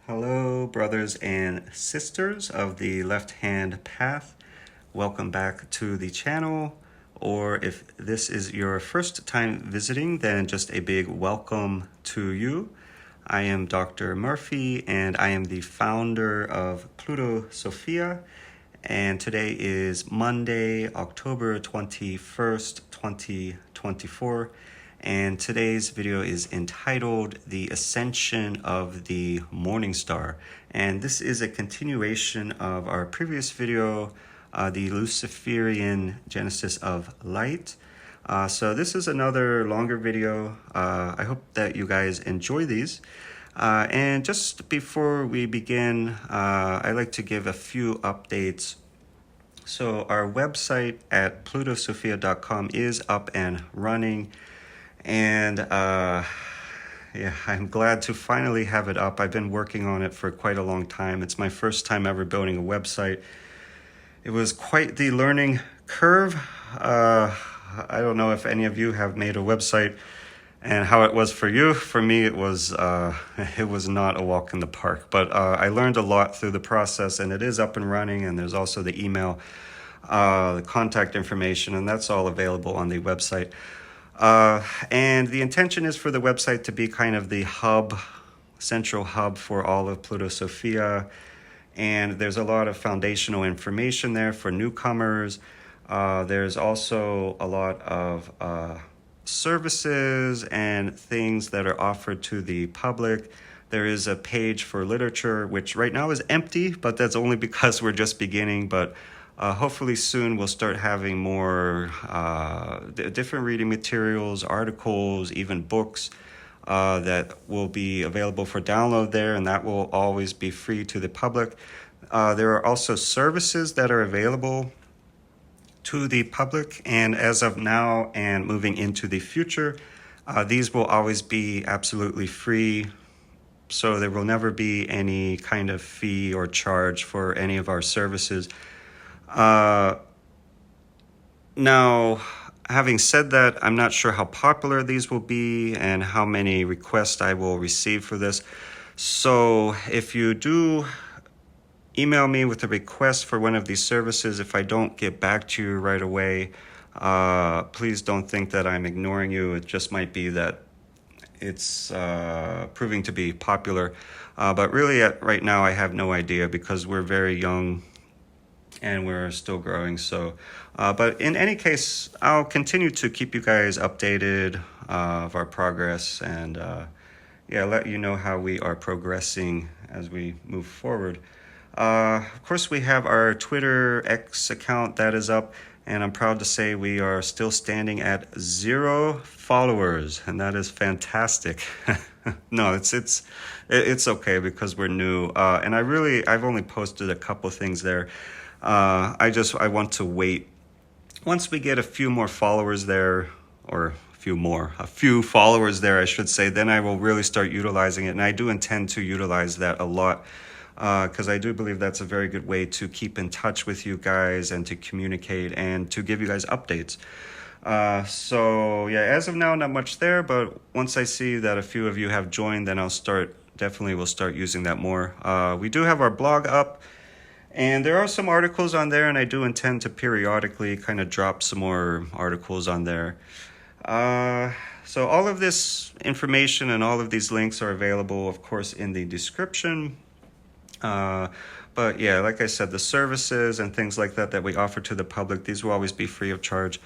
Hello, brothers and sisters of the left-hand path. Welcome back to the channel. Or if this is your first time visiting, then just a big welcome to you. I am Dr. Murphey, and I am the founder of Plutosophia. And today is Monday, October 21st, 2024. And today's video is entitled The Ascension of the Morning Star. And this is a continuation of our previous video, the Luciferian Genesis of Light. So this is another longer video. I hope that you guys enjoy these. And just before we begin, I'd like to give a few updates. So our website at plutosophia.com is up and running. And yeah, I'm glad to finally have it up. I've been working on it for quite a long time. It's my first time ever building a website. It was quite the learning curve. I don't know if any of you have made a website and how it was for you. For me, it was not a walk in the park, but I learned a lot through the process, and it is up and running. And there's also the email, the contact information, and that's all available on the website. And the intention is for the website to be kind of the hub, central hub for all of Plutosophia. And there's a lot of foundational information there for newcomers. There's also a lot of services and things that are offered to the public. There is a page for literature, which right now is empty, but that's only because we're just beginning. But hopefully soon we'll start having more different reading materials, articles, even books that will be available for download there, and that will always be free to the public. There are also services that are available to the public, and as of now and moving into the future, these will always be absolutely free. So there will never be any kind of fee or charge for any of our services. Now, having said that, I'm not sure how popular these will be and how many requests I will receive for this. So if you do email me with a request for one of these services, if I don't get back to you right away, please don't think that I'm ignoring you. It just might be that it's proving to be popular. But really, right now, I have no idea because we're very young and we're still growing. So, but in any case, I'll continue to keep you guys updated of our progress, and yeah, let you know how we are progressing as we move forward. Of course, we have our Twitter X account that is up, and I'm proud to say we are still standing at 0 followers, and that is fantastic. No, it's okay because we're new, and I've only posted a couple things there. I want to wait. Once we get a few more followers there, or a few followers there, I should say, then I will really start utilizing it. And I do intend to utilize that a lot, because I do believe that's a very good way to keep in touch with you guys and to communicate and to give you guys updates. So yeah, as of now, not much there, but once I see that a few of you have joined, then definitely will start using that more. We do have our blog up, and there are some articles on there, and I do intend to periodically kind of drop some more articles on there. So all of this information and all of these links are available, of course, in the description. But yeah, like I said, the services and things like that we offer to the public, these will always be free of charge.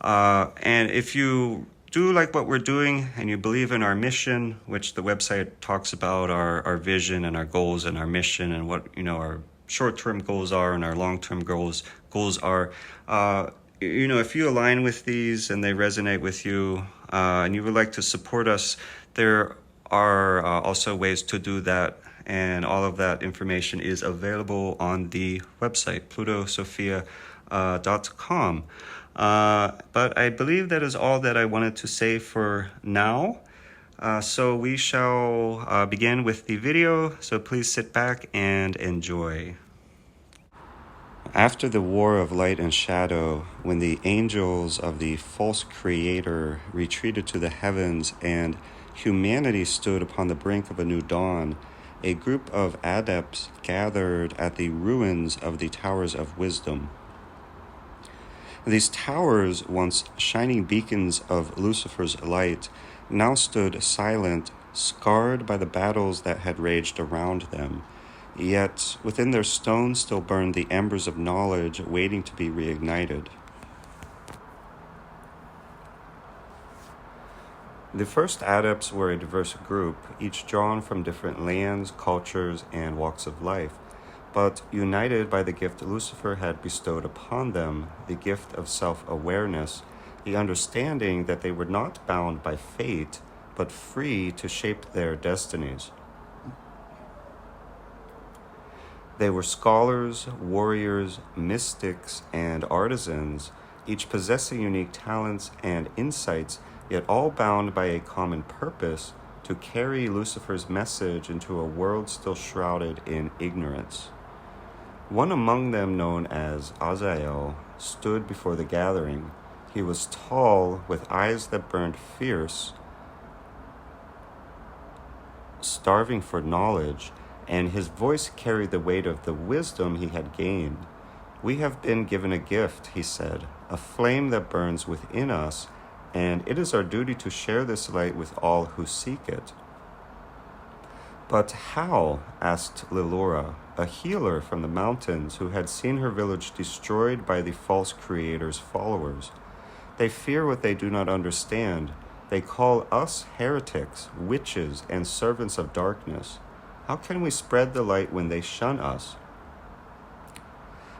And if you do like what we're doing and you believe in our mission, which the website talks about our vision and our goals and our mission and what, our short-term goals are and our long-term goals are, if you align with these and they resonate with you, and you would like to support us, there are also ways to do that, and all of that information is available on the website, plutosophia.com. But I believe that is all that I wanted to say for now. So we shall begin with the video, so please sit back and enjoy. After the war of light and shadow, when the angels of the false creator retreated to the heavens and humanity stood upon the brink of a new dawn, a group of adepts gathered at the ruins of the Towers of Wisdom. These towers, once shining beacons of Lucifer's light, now stood silent, scarred by the battles that had raged around them. Yet within their stones still burned the embers of knowledge waiting to be reignited. The first adepts were a diverse group, each drawn from different lands, cultures, and walks of life, but united by the gift Lucifer had bestowed upon them, the gift of self-awareness, the understanding that they were not bound by fate, but free to shape their destinies. They were scholars, warriors, mystics, and artisans, each possessing unique talents and insights, yet all bound by a common purpose to carry Lucifer's message into a world still shrouded in ignorance. One among them, known as Azael, stood before the gathering. He was tall, with eyes that burned fierce, starving for knowledge, and his voice carried the weight of the wisdom he had gained. "We have been given a gift," he said, "a flame that burns within us, and it is our duty to share this light with all who seek it." "But how?" asked Lilora, a healer from the mountains who had seen her village destroyed by the false creator's followers. "They fear what they do not understand. They call us heretics, witches, and servants of darkness. How can we spread the light when they shun us?"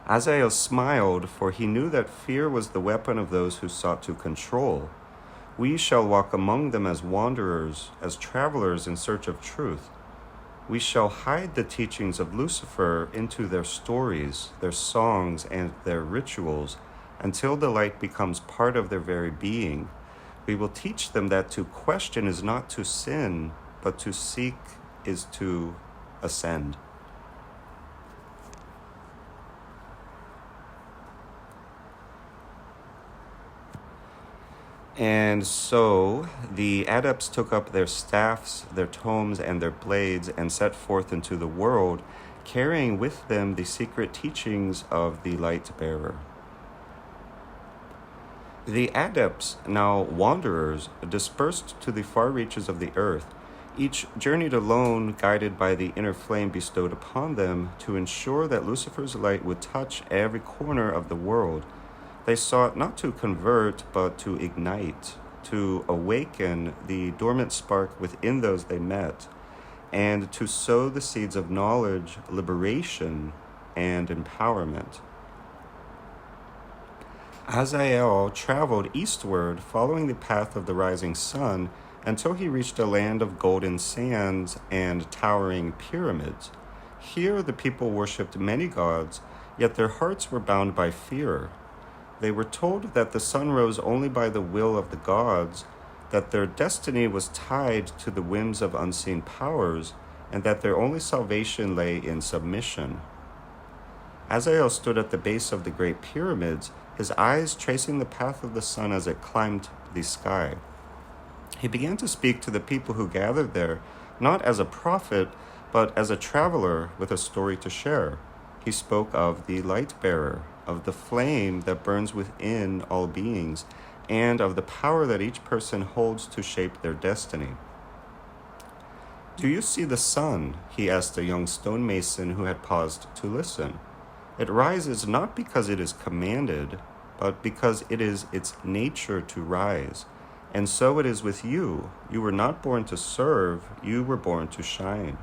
Azael smiled, for he knew that fear was the weapon of those who sought to control. "We shall walk among them as wanderers, as travelers in search of truth. We shall hide the teachings of Lucifer into their stories, their songs, and their rituals, until the light becomes part of their very being. We will teach them that to question is not to sin, but to seek is to ascend." And so the adepts took up their staffs, their tomes, and their blades and set forth into the world, carrying with them the secret teachings of the light bearer. The adepts, now wanderers, dispersed to the far reaches of the earth. Each journeyed alone, guided by the inner flame bestowed upon them to ensure that Lucifer's light would touch every corner of the world. They sought not to convert, but to ignite, to awaken the dormant spark within those they met, and to sow the seeds of knowledge, liberation, and empowerment. Azael traveled eastward, following the path of the rising sun, until he reached a land of golden sands and towering pyramids. Here the people worshipped many gods, yet their hearts were bound by fear. They were told that the sun rose only by the will of the gods, that their destiny was tied to the whims of unseen powers, and that their only salvation lay in submission. Azael stood at the base of the great pyramids, his eyes tracing the path of the sun as it climbed the sky. He began to speak to the people who gathered there, not as a prophet, but as a traveler with a story to share. He spoke of the light bearer, of the flame that burns within all beings, and of the power that each person holds to shape their destiny. "Do you see the sun?" he asked a young stonemason who had paused to listen. "It rises not because it is commanded, but because it is its nature to rise. And so it is with you. You were not born to serve, you were born to shine."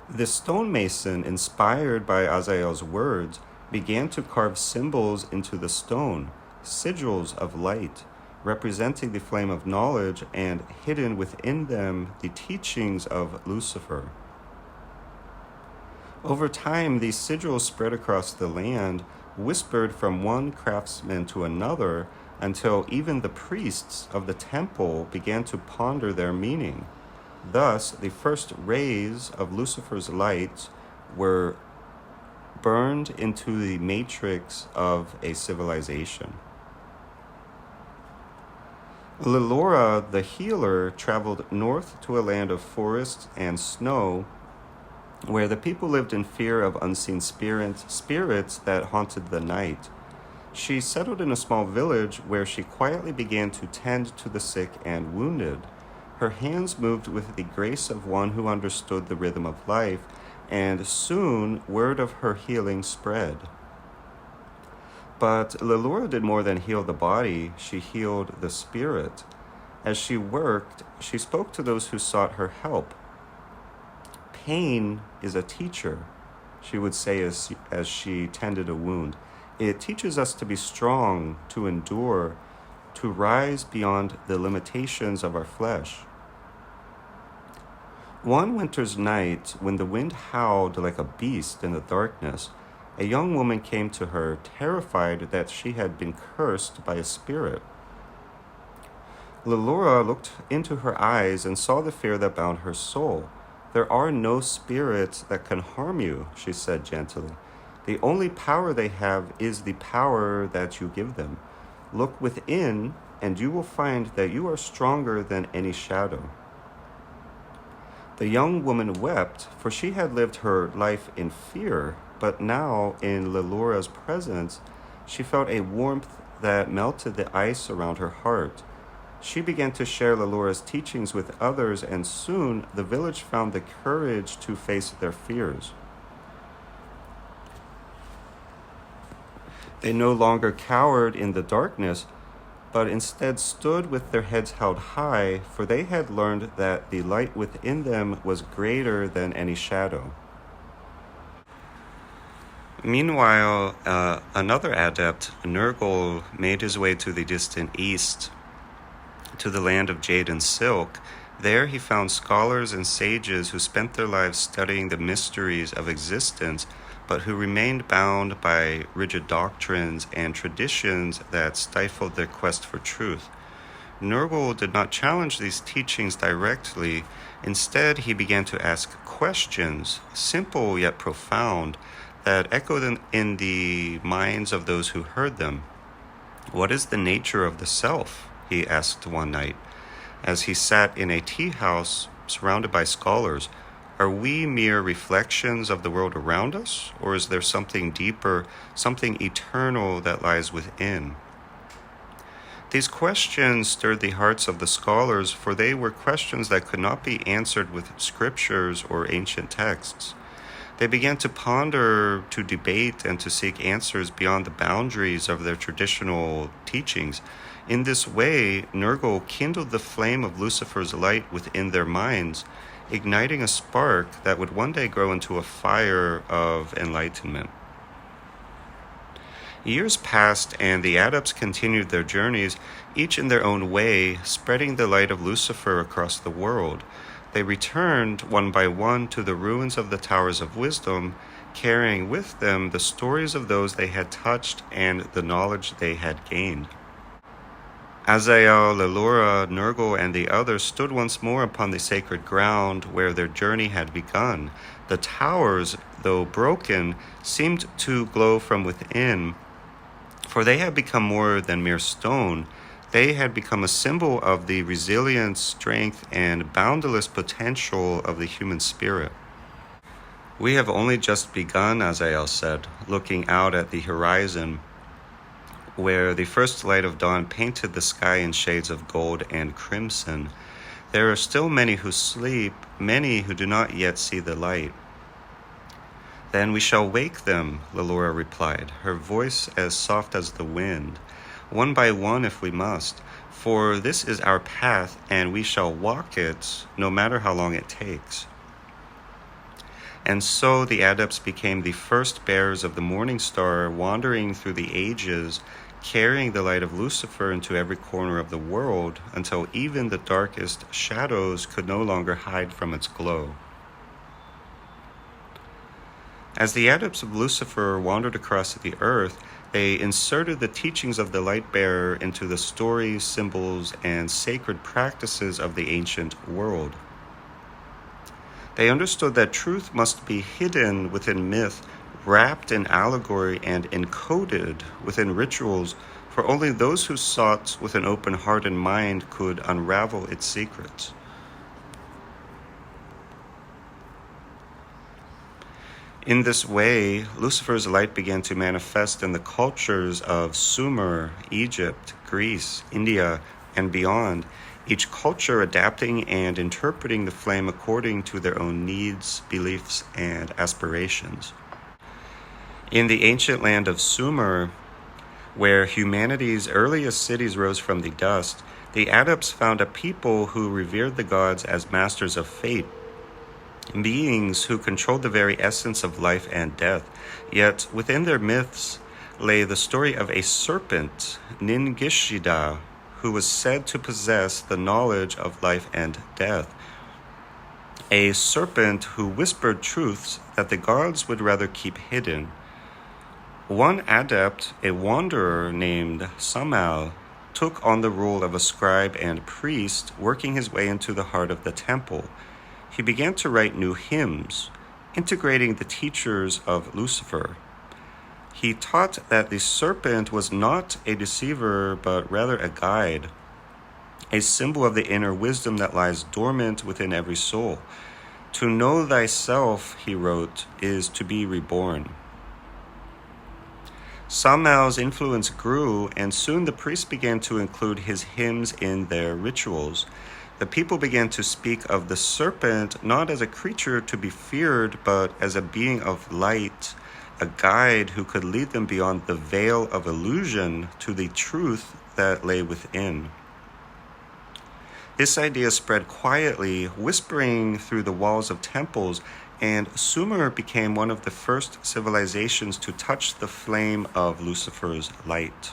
The stonemason, inspired by Azael's words, began to carve symbols into the stone, sigils of light, representing the flame of knowledge and hidden within them the teachings of Lucifer. Over time, these sigils spread across the land, whispered from one craftsman to another, until even the priests of the temple began to ponder their meaning. Thus, the first rays of Lucifer's light were burned into the matrix of a civilization. Lilora, the healer, traveled north to a land of forests and snow, where the people lived in fear of unseen spirits that haunted the night. She settled in a small village where she quietly began to tend to the sick and wounded. Her hands moved with the grace of one who understood the rhythm of life, and soon word of her healing spread. But Lilura did more than heal the body, she healed the spirit. As she worked, she spoke to those who sought her help. Pain is a teacher, she would say as she tended a wound. It teaches us to be strong, to endure, to rise beyond the limitations of our flesh. One winter's night, when the wind howled like a beast in the darkness, a young woman came to her, terrified that she had been cursed by a spirit. Lilura looked into her eyes and saw the fear that bound her soul. "There are no spirits that can harm you," she said gently. "The only power they have is the power that you give them. Look within, and you will find that you are stronger than any shadow." The young woman wept, for she had lived her life in fear, but now, in Lilura's presence, she felt a warmth that melted the ice around her heart. She began to share Lilura's teachings with others, and soon the village found the courage to face their fears. They no longer cowered in the darkness, but instead stood with their heads held high, for they had learned that the light within them was greater than any shadow. Meanwhile, another adept, Nurgle, made his way to the distant east, to the land of jade and silk. There he found scholars and sages who spent their lives studying the mysteries of existence, but who remained bound by rigid doctrines and traditions that stifled their quest for truth. Nurgle did not challenge these teachings directly. Instead, he began to ask questions, simple yet profound, that echoed in the minds of those who heard them. "What is the nature of the self?" he asked one night, as he sat in a tea house surrounded by scholars. "Are we mere reflections of the world around us, or is there something deeper, something eternal that lies within?" These questions stirred the hearts of the scholars, for they were questions that could not be answered with scriptures or ancient texts. They began to ponder, to debate, and to seek answers beyond the boundaries of their traditional teachings. In this way, Nurgle kindled the flame of Lucifer's light within their minds, igniting a spark that would one day grow into a fire of enlightenment. Years passed, and the adepts continued their journeys, each in their own way, spreading the light of Lucifer across the world. They returned one by one to the ruins of the Towers of Wisdom, carrying with them the stories of those they had touched and the knowledge they had gained. Azael, Lilura, Nurgle, and the others stood once more upon the sacred ground where their journey had begun. The towers, though broken, seemed to glow from within, for they had become more than mere stone. They had become a symbol of the resilience, strength, and boundless potential of the human spirit. "We have only just begun," Azael said, looking out at the horizon, where the first light of dawn painted the sky in shades of gold and crimson. "There are still many who sleep, many who do not yet see the light." "Then we shall wake them," Lilura replied, her voice as soft as the wind. "One by one if we must, for this is our path, and we shall walk it, no matter how long it takes." And so the adepts became the first bearers of the morning star, wandering through the ages, carrying the light of Lucifer into every corner of the world, until even the darkest shadows could no longer hide from its glow. As the adepts of Lucifer wandered across the earth, they inserted the teachings of the light bearer into the stories, symbols, and sacred practices of the ancient world. They understood that truth must be hidden within myth, wrapped in allegory, and encoded within rituals, for only those who sought with an open heart and mind could unravel its secrets. In this way, Lucifer's light began to manifest in the cultures of Sumer, Egypt, Greece, India, and beyond, each culture adapting and interpreting the flame according to their own needs, beliefs, and aspirations. In the ancient land of Sumer, where humanity's earliest cities rose from the dust, the adepts found a people who revered the gods as masters of fate, beings who controlled the very essence of life and death. Yet within their myths lay the story of a serpent, Ningishida, who was said to possess the knowledge of life and death. A serpent who whispered truths that the gods would rather keep hidden. One adept, a wanderer named Samal, took on the role of a scribe and priest, working his way into the heart of the temple. He began to write new hymns, integrating the teachers of Lucifer. He taught that the serpent was not a deceiver, but rather a guide, a symbol of the inner wisdom that lies dormant within every soul. To know thyself, he wrote, is to be reborn. Samal's influence grew, and soon the priests began to include his hymns in their rituals. The people began to speak of the serpent not as a creature to be feared, but as a being of light, a guide who could lead them beyond the veil of illusion to the truth that lay within. This idea spread quietly, whispering through the walls of temples, and Sumer became one of the first civilizations to touch the flame of Lucifer's light.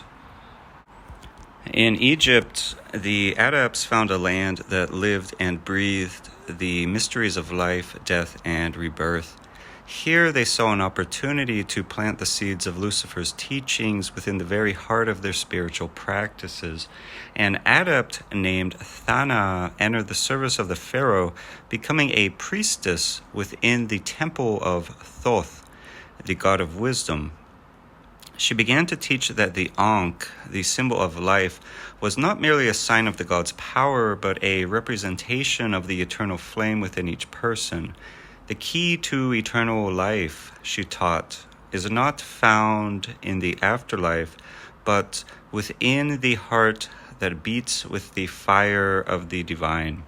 In Egypt, the adepts found a land that lived and breathed the mysteries of life, death, and rebirth. Here they saw an opportunity to plant the seeds of Lucifer's teachings within the very heart of their spiritual practices. An adept named Thana entered the service of the pharaoh, becoming a priestess within the temple of Thoth, the god of wisdom. She began to teach that the Ankh, the symbol of life, was not merely a sign of the god's power, but a representation of the eternal flame within each person. The key to eternal life, she taught, is not found in the afterlife, but within the heart that beats with the fire of the divine.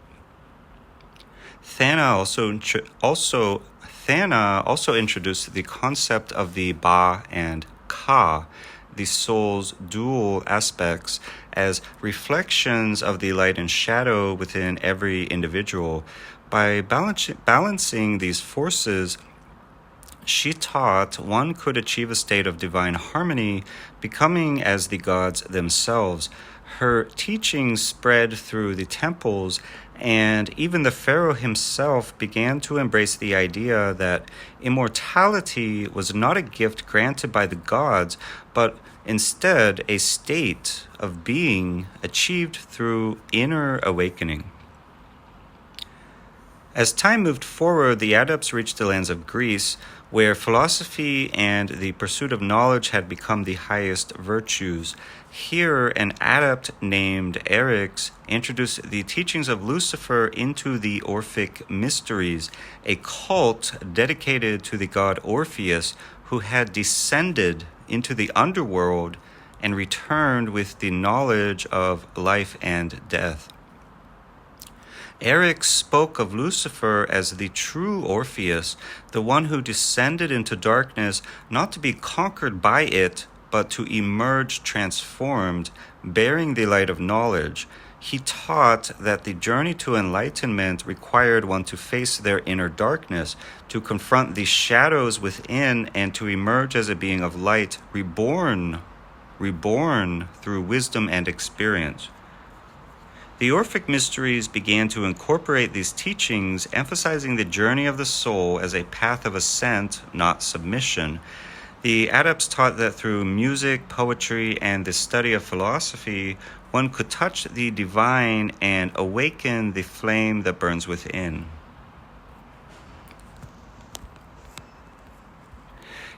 Thana also introduced the concept of the Ba and Ka, the soul's dual aspects, as reflections of the light and shadow within every individual. By balancing these forces, she taught one could achieve a state of divine harmony, becoming as the gods themselves. Her teachings spread through the temples, and even the pharaoh himself began to embrace the idea that immortality was not a gift granted by the gods, but instead a state of being achieved through inner awakening. As time moved forward, the adepts reached the lands of Greece, where philosophy and the pursuit of knowledge had become the highest virtues. Here, an adept named Eryx introduced the teachings of Lucifer into the Orphic Mysteries, a cult dedicated to the god Orpheus, who had descended into the underworld and returned with the knowledge of life and death. Eryx spoke of Lucifer as the true Orpheus, the one who descended into darkness not to be conquered by it, but to emerge transformed, bearing the light of knowledge. He taught that the journey to enlightenment required one to face their inner darkness, to confront the shadows within, and to emerge as a being of light, reborn through wisdom and experience. The Orphic Mysteries began to incorporate these teachings, emphasizing the journey of the soul as a path of ascent, not submission. The adepts taught that through music, poetry, and the study of philosophy, one could touch the divine and awaken the flame that burns within.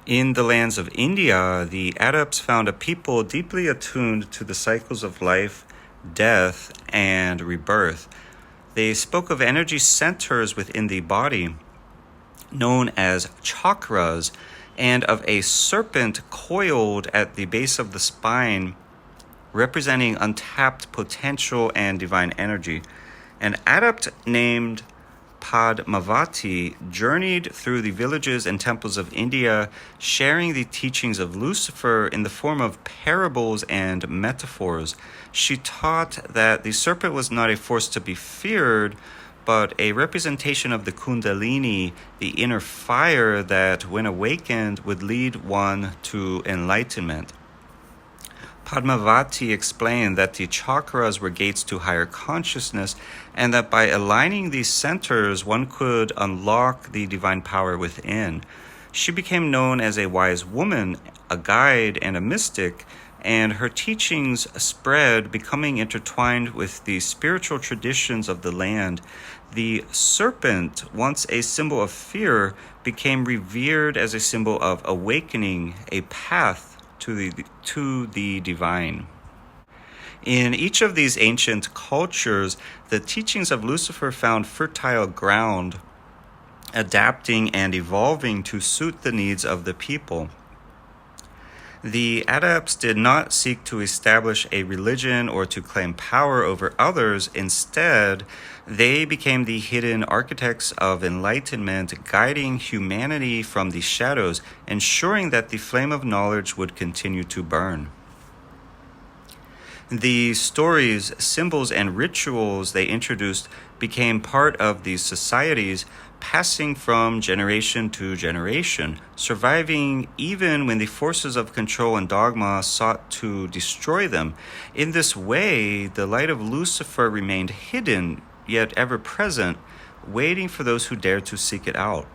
In the lands of India, the adepts found a people deeply attuned to the cycles of life, death, and rebirth. They spoke of energy centers within the body, known as chakras, and of a serpent coiled at the base of the spine, representing untapped potential and divine energy. An adept named Padmavati journeyed through the villages and temples of India, sharing the teachings of Lucifer in the form of parables and metaphors. She taught that the serpent was not a force to be feared, but a representation of the Kundalini, the inner fire that, when awakened, would lead one to enlightenment. Padmavati explained that the chakras were gates to higher consciousness, and that by aligning these centers, one could unlock the divine power within. She became known as a wise woman, a guide, and a mystic, and her teachings spread, becoming intertwined with the spiritual traditions of the land. The serpent, once a symbol of fear, became revered as a symbol of awakening, a path to the divine. In each of these ancient cultures, the teachings of Lucifer found fertile ground, adapting and evolving to suit the needs of the people. The adepts did not seek to establish a religion or to claim power over others. Instead, they became the hidden architects of enlightenment, guiding humanity from the shadows, ensuring that the flame of knowledge would continue to burn. The stories, symbols, and rituals they introduced became part of these societies, passing from generation to generation, surviving even when the forces of control and dogma sought to destroy them. In this way, the light of Lucifer remained hidden, yet ever present, waiting for those who dared to seek it out.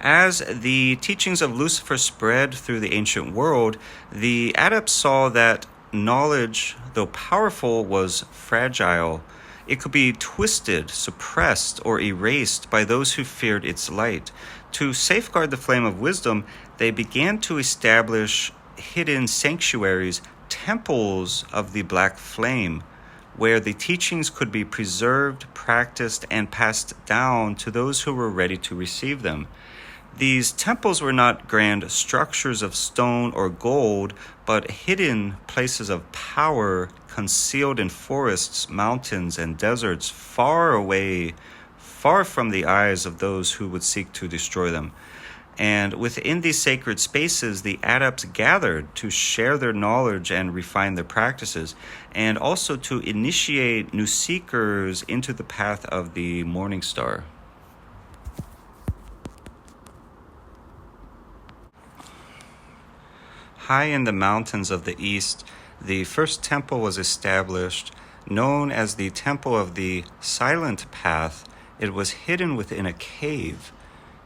As the teachings of Lucifer spread through the ancient world, the adepts saw that knowledge, though powerful, was fragile. It could be twisted, suppressed, or erased by those who feared its light. To safeguard the flame of wisdom, they began to establish hidden sanctuaries, temples of the black flame, where the teachings could be preserved, practiced, and passed down to those who were ready to receive them. These temples were not grand structures of stone or gold, but hidden places of power concealed in forests, mountains, and deserts, far away, far from the eyes of those who would seek to destroy them. And within these sacred spaces, the adepts gathered to share their knowledge and refine their practices, and also to initiate new seekers into the path of the morning star. High in the mountains of the east, the first temple was established, known as the Temple of the Silent Path. It was hidden within a cave,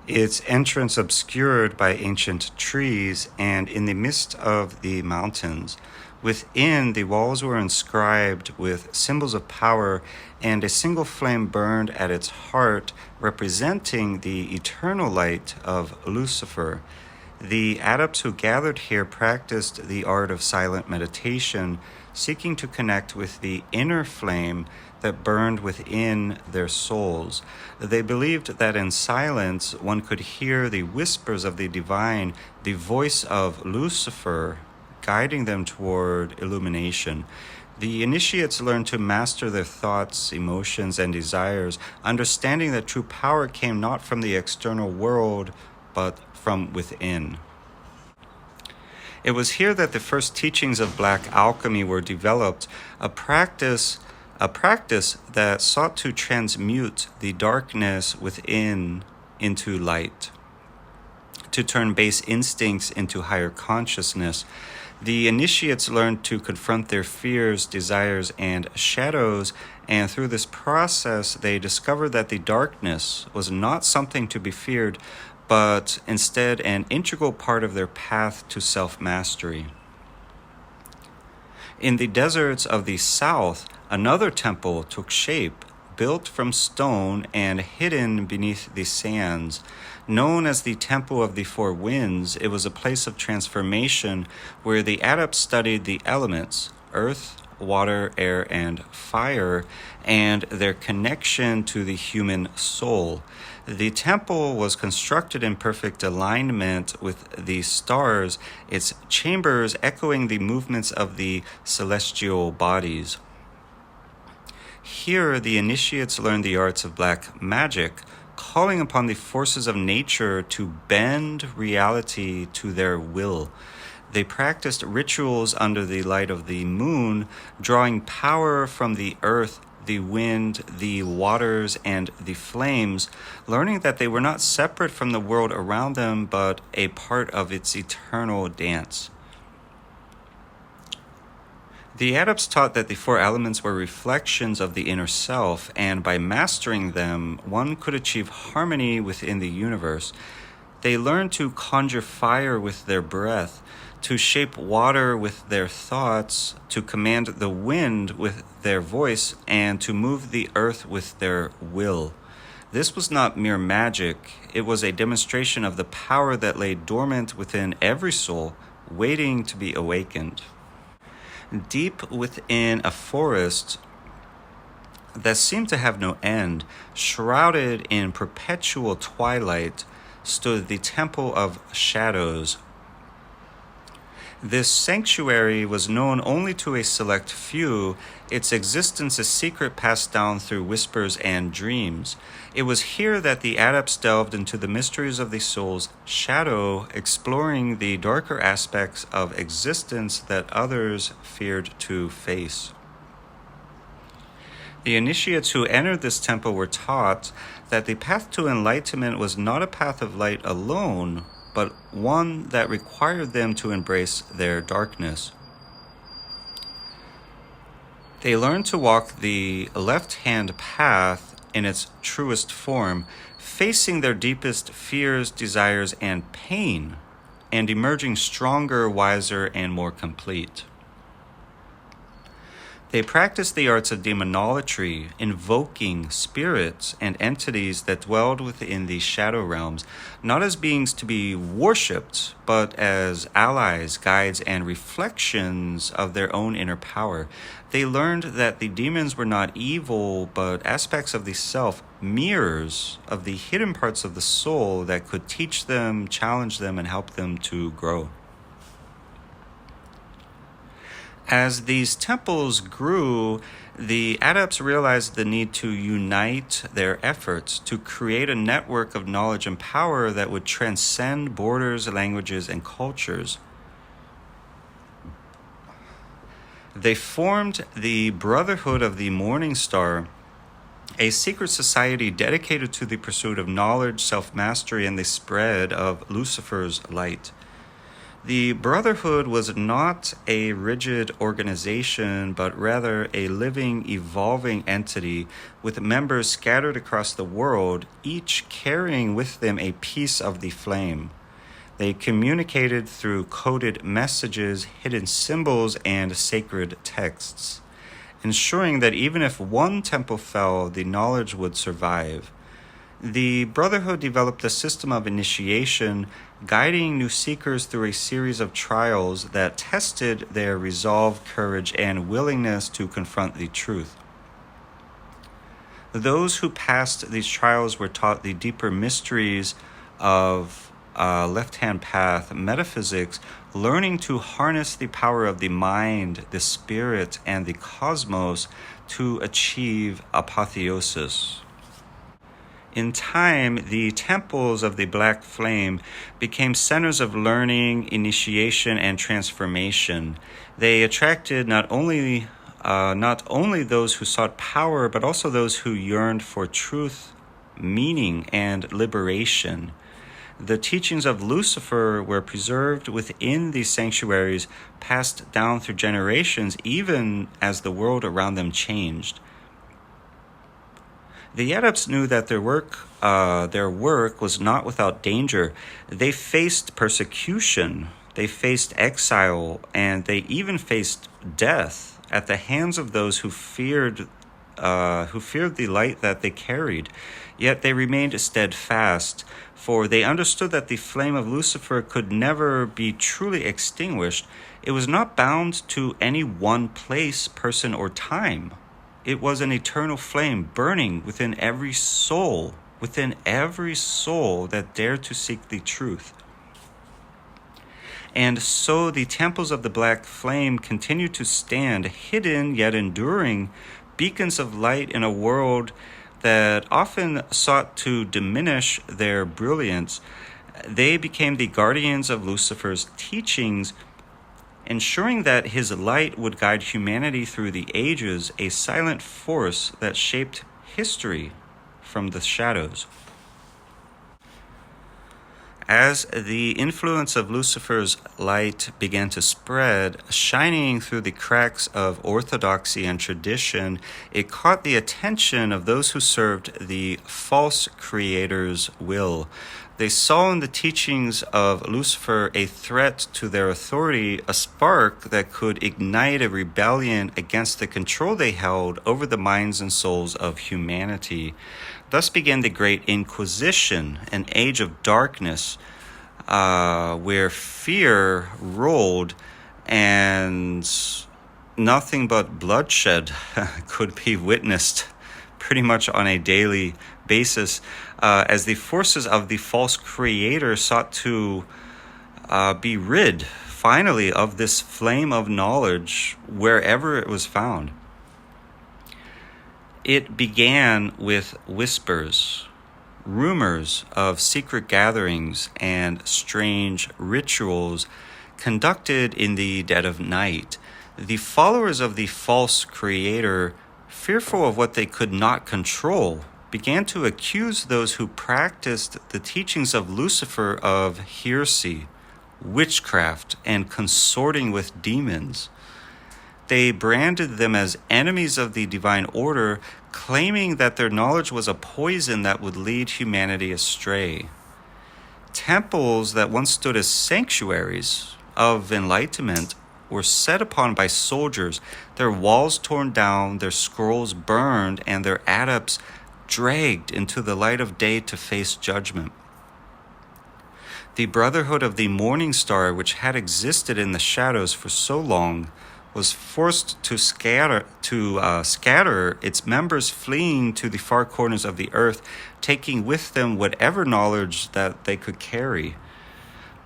its entrance obscured by ancient trees and in the midst of the mountains. Within, the walls were inscribed with symbols of power, and a single flame burned at its heart, representing the eternal light of Lucifer. The adepts who gathered here practiced the art of silent meditation, seeking to connect with the inner flame that burned within their souls. They believed that in silence one could hear the whispers of the divine, the voice of Lucifer, guiding them toward illumination. The initiates learned to master their thoughts, emotions, and desires, understanding that true power came not from the external world, but from within. It was here that the first teachings of black alchemy were developed, a practice that sought to transmute the darkness within into light, to turn base instincts into higher consciousness. The initiates learned to confront their fears, desires, and shadows, and through this process they discovered that the darkness was not something to be feared, but instead an integral part of their path to self-mastery. In the deserts of the south, another temple took shape, built from stone and hidden beneath the sands. Known as the Temple of the Four Winds, it was a place of transformation where the adepts studied the elements, earth, water, air, and fire, and their connection to the human soul. The temple was constructed in perfect alignment with the stars, its chambers echoing the movements of the celestial bodies. Here, the initiates learned the arts of black magic, calling upon the forces of nature to bend reality to their will. They practiced rituals under the light of the moon, drawing power from the earth, the wind, the waters, and the flames, learning that they were not separate from the world around them, but a part of its eternal dance. The adepts taught that the four elements were reflections of the inner self, and by mastering them, one could achieve harmony within the universe. They learned to conjure fire with their breath, to shape water with their thoughts, to command the wind with their voice, and to move the earth with their will. This was not mere magic. It was a demonstration of the power that lay dormant within every soul, waiting to be awakened. Deep within a forest that seemed to have no end, shrouded in perpetual twilight, stood the Temple of Shadows. This sanctuary was known only to a select few, its existence a secret passed down through whispers and dreams. It was here that the adepts delved into the mysteries of the soul's shadow, exploring the darker aspects of existence that others feared to face. The initiates who entered this temple were taught that the path to enlightenment was not a path of light alone, but one that required them to embrace their darkness. They learned to walk the left-hand path in its truest form, facing their deepest fears, desires, and pain, and emerging stronger, wiser, and more complete. They practiced the arts of demonolatry, invoking spirits and entities that dwelled within the shadow realms, not as beings to be worshipped, but as allies, guides, and reflections of their own inner power. They learned that the demons were not evil, but aspects of the self, mirrors of the hidden parts of the soul that could teach them, challenge them, and help them to grow. As these temples grew, the adepts realized the need to unite their efforts to create a network of knowledge and power that would transcend borders, languages, and cultures. They formed the Brotherhood of the Morning Star, a secret society dedicated to the pursuit of knowledge, self-mastery, and the spread of Lucifer's light. The Brotherhood was not a rigid organization, but rather a living, evolving entity with members scattered across the world, each carrying with them a piece of the flame. They communicated through coded messages, hidden symbols, and sacred texts, ensuring that even if one temple fell, the knowledge would survive. The Brotherhood developed a system of initiation, guiding new seekers through a series of trials that tested their resolve, courage, and willingness to confront the truth. Those who passed these trials were taught the deeper mysteries of left-hand path metaphysics, learning to harness the power of the mind, the spirit, and the cosmos to achieve apotheosis. In time, the temples of the Black Flame became centers of learning, initiation, and transformation. They attracted not only those who sought power, but also those who yearned for truth, meaning, and liberation. The teachings of Lucifer were preserved within these sanctuaries, passed down through generations, even as the world around them changed. The adepts knew that their work was not without danger. They faced persecution, they faced exile, and they even faced death at the hands of those who feared the light that they carried. Yet they remained steadfast, for they understood that the flame of Lucifer could never be truly extinguished. It was not bound to any one place, person, or time. It was an eternal flame burning within every soul that dared to seek the truth. And so the temples of the black flame continue to stand, hidden yet enduring, beacons of light in a world that often sought to diminish their brilliance. They became the guardians of Lucifer's teachings, ensuring that his light would guide humanity through the ages, a silent force that shaped history from the shadows. As the influence of Lucifer's light began to spread, shining through the cracks of orthodoxy and tradition, it caught the attention of those who served the false creator's will. They saw in the teachings of Lucifer a threat to their authority, a spark that could ignite a rebellion against the control they held over the minds and souls of humanity. Thus began the Great Inquisition, an age of darkness, where fear ruled and nothing but bloodshed could be witnessed pretty much on a daily basis, as the forces of the false creator sought to be rid, finally, of this flame of knowledge wherever it was found. It began with whispers, rumors of secret gatherings and strange rituals conducted in the dead of night. The followers of the false creator, fearful of what they could not control, began to accuse those who practiced the teachings of Lucifer of heresy, witchcraft, and consorting with demons. They branded them as enemies of the divine order, claiming that their knowledge was a poison that would lead humanity astray. Temples that once stood as sanctuaries of enlightenment were set upon by soldiers, their walls torn down, their scrolls burned, and their adepts dragged into the light of day to face judgment. The Brotherhood of the Morning Star, which had existed in the shadows for so long, was forced to scatter its members, fleeing to the far corners of the earth, taking with them whatever knowledge that they could carry.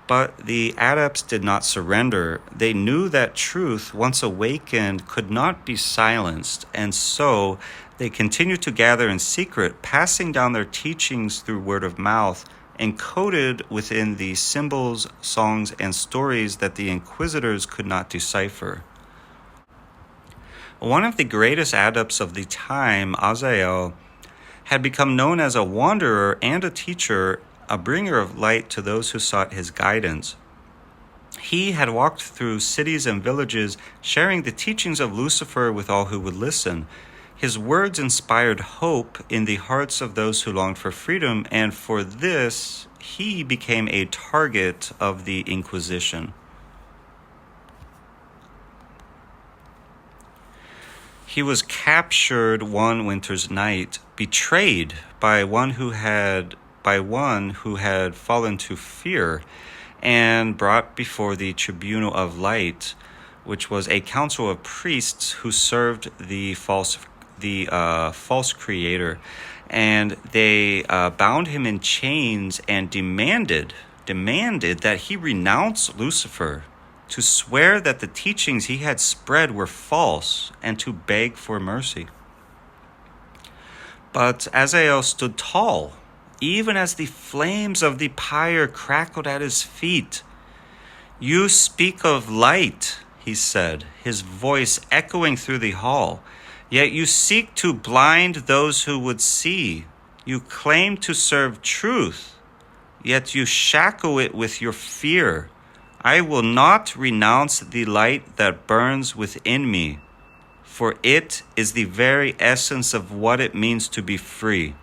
But the adepts did not surrender. They knew that truth, once awakened, could not be silenced, and so they continued to gather in secret, passing down their teachings through word of mouth, encoded within the symbols, songs, and stories that the inquisitors could not decipher. One of the greatest adepts of the time, Azael, had become known as a wanderer and a teacher, a bringer of light to those who sought his guidance. He had walked through cities and villages, sharing the teachings of Lucifer with all who would listen. His words inspired hope in the hearts of those who longed for freedom, and for this, he became a target of the Inquisition. He was captured one winter's night, betrayed by one who had fallen to fear, and brought before the Tribunal of Light, which was a council of priests who served the false creator. And they bound him in chains and demanded that he renounce Lucifer, to swear that the teachings he had spread were false, and to beg for mercy. But Azael stood tall, even as the flames of the pyre crackled at his feet. "You speak of light," he said, his voice echoing through the hall, "yet you seek to blind those who would see. You claim to serve truth, yet you shackle it with your fear. I will not renounce the light that burns within me, for it is the very essence of what it means to be free."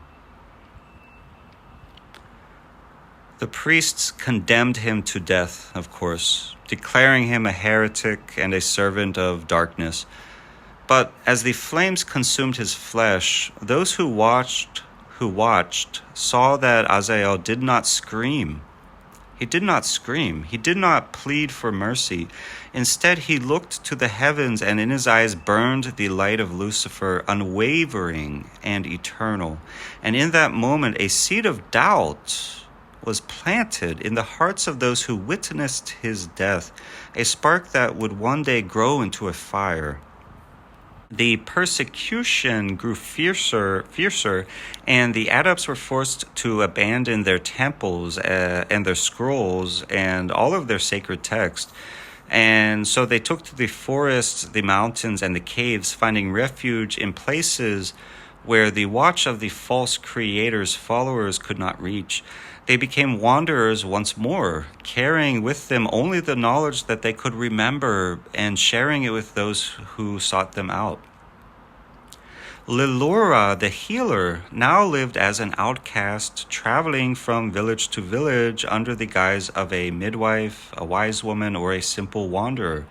The priests condemned him to death, of course, declaring him a heretic and a servant of darkness. But as the flames consumed his flesh, those who watched saw that Azazel did not scream. He did not scream. He did not plead for mercy. Instead, he looked to the heavens, and in his eyes burned the light of Lucifer, unwavering and eternal. And in that moment, a seed of doubt was planted in the hearts of those who witnessed his death, a spark that would one day grow into a fire. The persecution grew fiercer, and the adepts were forced to abandon their temples and their scrolls and all of their sacred texts. And so they took to the forests, the mountains, and the caves, finding refuge in places where the watch of the false creator's followers could not reach. They became wanderers once more, carrying with them only the knowledge that they could remember and sharing it with those who sought them out. Lilura, the healer, now lived as an outcast, traveling from village to village under the guise of a midwife, a wise woman, or a simple wanderer.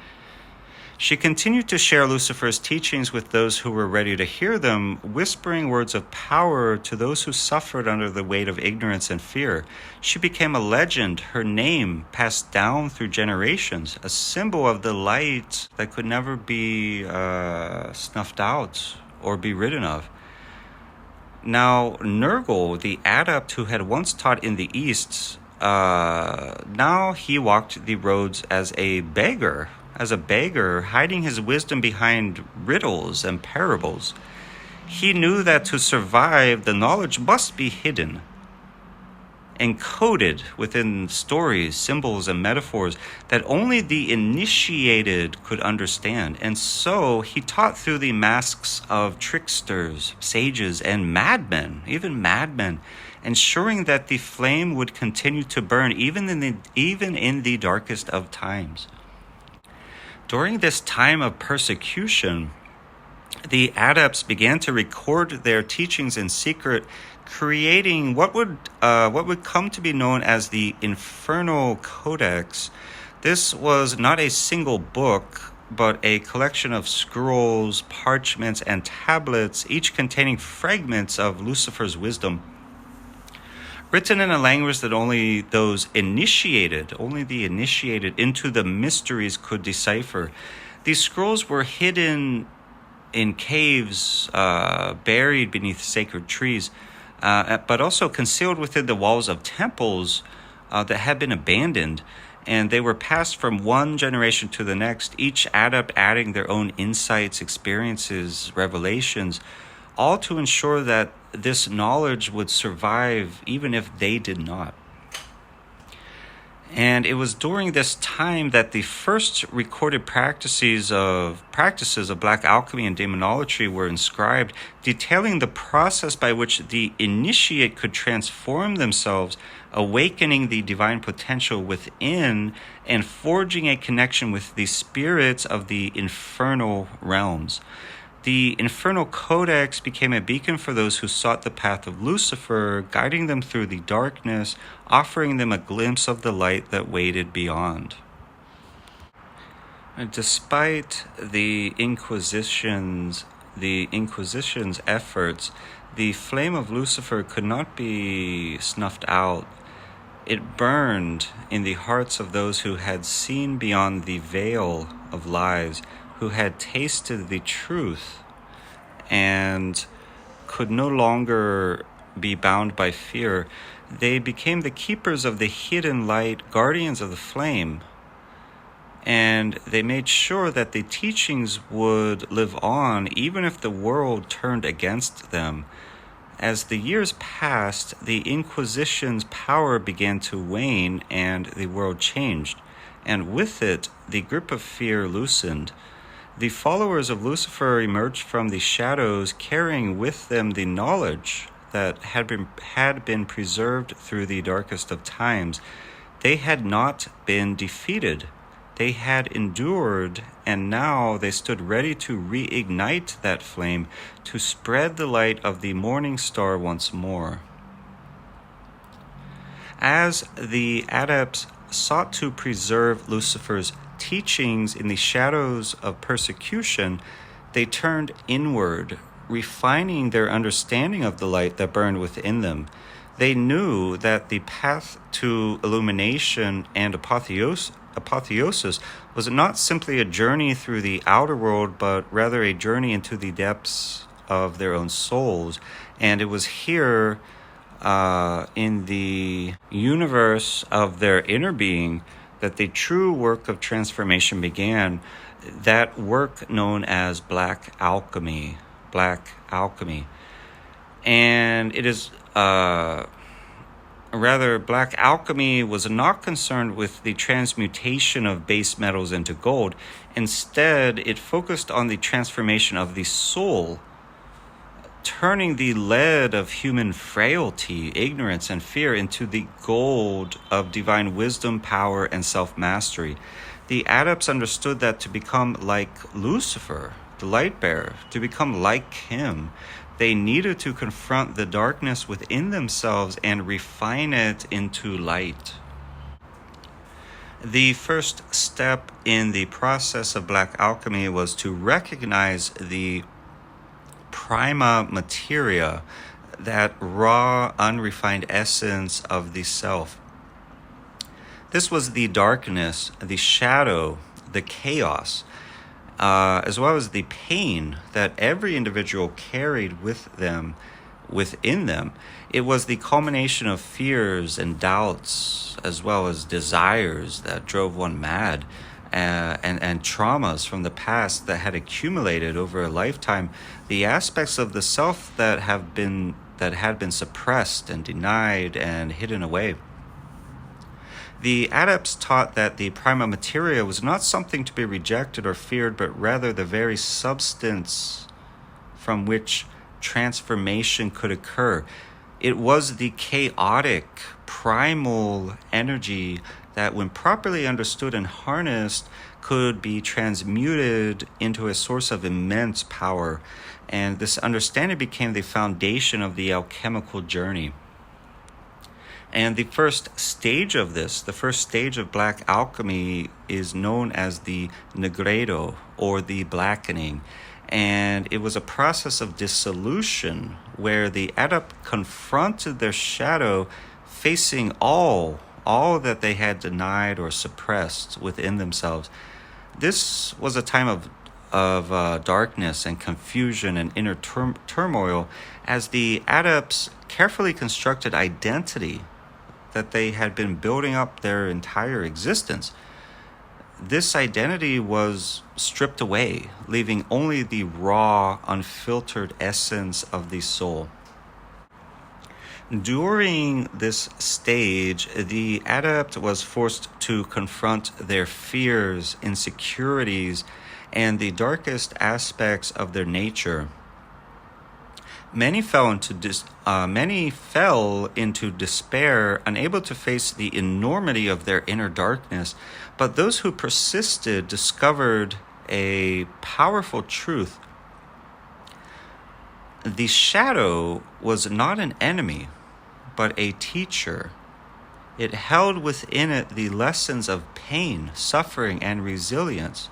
She continued to share Lucifer's teachings with those who were ready to hear them, whispering words of power to those who suffered under the weight of ignorance and fear. She became a legend, her name passed down through generations, a symbol of the light that could never be snuffed out or be ridden of. Now, Nergal, the adept who had once taught in the East, now he walked the roads as a beggar, hiding his wisdom behind riddles and parables. He knew that to survive, the knowledge must be hidden, encoded within stories, symbols, and metaphors that only the initiated could understand. And so he taught through the masks of tricksters, sages, and madmen, ensuring that the flame would continue to burn even in the darkest of times. During this time of persecution, the adepts began to record their teachings in secret, creating what would come to be known as the Infernal Codex. This was not a single book, but a collection of scrolls, parchments, and tablets, each containing fragments of Lucifer's wisdom, written in a language that only the initiated into the mysteries could decipher. These scrolls were hidden in caves, buried beneath sacred trees, but also concealed within the walls of temples that had been abandoned. And they were passed from one generation to the next, each adept adding their own insights, experiences, revelations, all to ensure that this knowledge would survive even if they did not. And it was during this time that the first recorded practices of black alchemy and demonology were inscribed, detailing the process by which the initiate could transform themselves, awakening the divine potential within and forging a connection with the spirits of the infernal realms. The Infernal Codex became a beacon for those who sought the path of Lucifer, guiding them through the darkness, offering them a glimpse of the light that waited beyond. And despite the Inquisition's efforts, the flame of Lucifer could not be snuffed out. It burned in the hearts of those who had seen beyond the veil of lies, who had tasted the truth and could no longer be bound by fear. They became the keepers of the hidden light, guardians of the flame, and they made sure that the teachings would live on even if the world turned against them. As the years passed, the Inquisition's power began to wane and the world changed, and with it, the grip of fear loosened. The followers of Lucifer emerged from the shadows, carrying with them the knowledge that had been preserved through the darkest of times. They had not been defeated. They had endured, and now they stood ready to reignite that flame, to spread the light of the morning star once more. As the adepts sought to preserve Lucifer's teachings in the shadows of persecution, They turned inward, refining their understanding of the light that burned within them. They knew that the path to illumination and apotheosis was not simply a journey through the outer world, but rather a journey into the depths of their own souls. And it was here, in the universe of their inner being, that the true work of transformation began. That work known as black alchemy. And it is, black alchemy was not concerned with the transmutation of base metals into gold. Instead, it focused on the transformation of the soul, turning the lead of human frailty, ignorance, and fear into the gold of divine wisdom, power, and self-mastery. The adepts understood that to become like Lucifer, the light bearer, to become like him, they needed to confront the darkness within themselves and refine it into light. The first step in the process of black alchemy was to recognize the prima materia, that raw, unrefined essence of the self. This was the darkness, the shadow, the chaos, as well as the pain that every individual carried within them. It was the culmination of fears and doubts, as well as desires that drove one mad, and traumas from the past that had accumulated over a lifetime. The aspects of the self that had been suppressed and denied and hidden away. The adepts taught that the prima materia was not something to be rejected or feared, but rather the very substance from which transformation could occur. It was the chaotic, primal energy that, when properly understood and harnessed, could be transmuted into a source of immense power. And this understanding became the foundation of the alchemical journey. And the first stage of this, the first stage of black alchemy, is known as the negredo, or the blackening. And it was a process of dissolution where the adept confronted their shadow, facing all that they had denied or suppressed within themselves. This was a time of darkness and confusion and inner turmoil, as the adepts carefully constructed identity that they had been building up their entire existence. This identity was stripped away, leaving only the raw, unfiltered essence of the soul. During this stage, the adept was forced to confront their fears, insecurities, and the darkest aspects of their nature. Many fell into despair, unable to face the enormity of their inner darkness. But those who persisted discovered a powerful truth. The shadow was not an enemy, but a teacher. It held within it the lessons of pain, suffering, and resilience.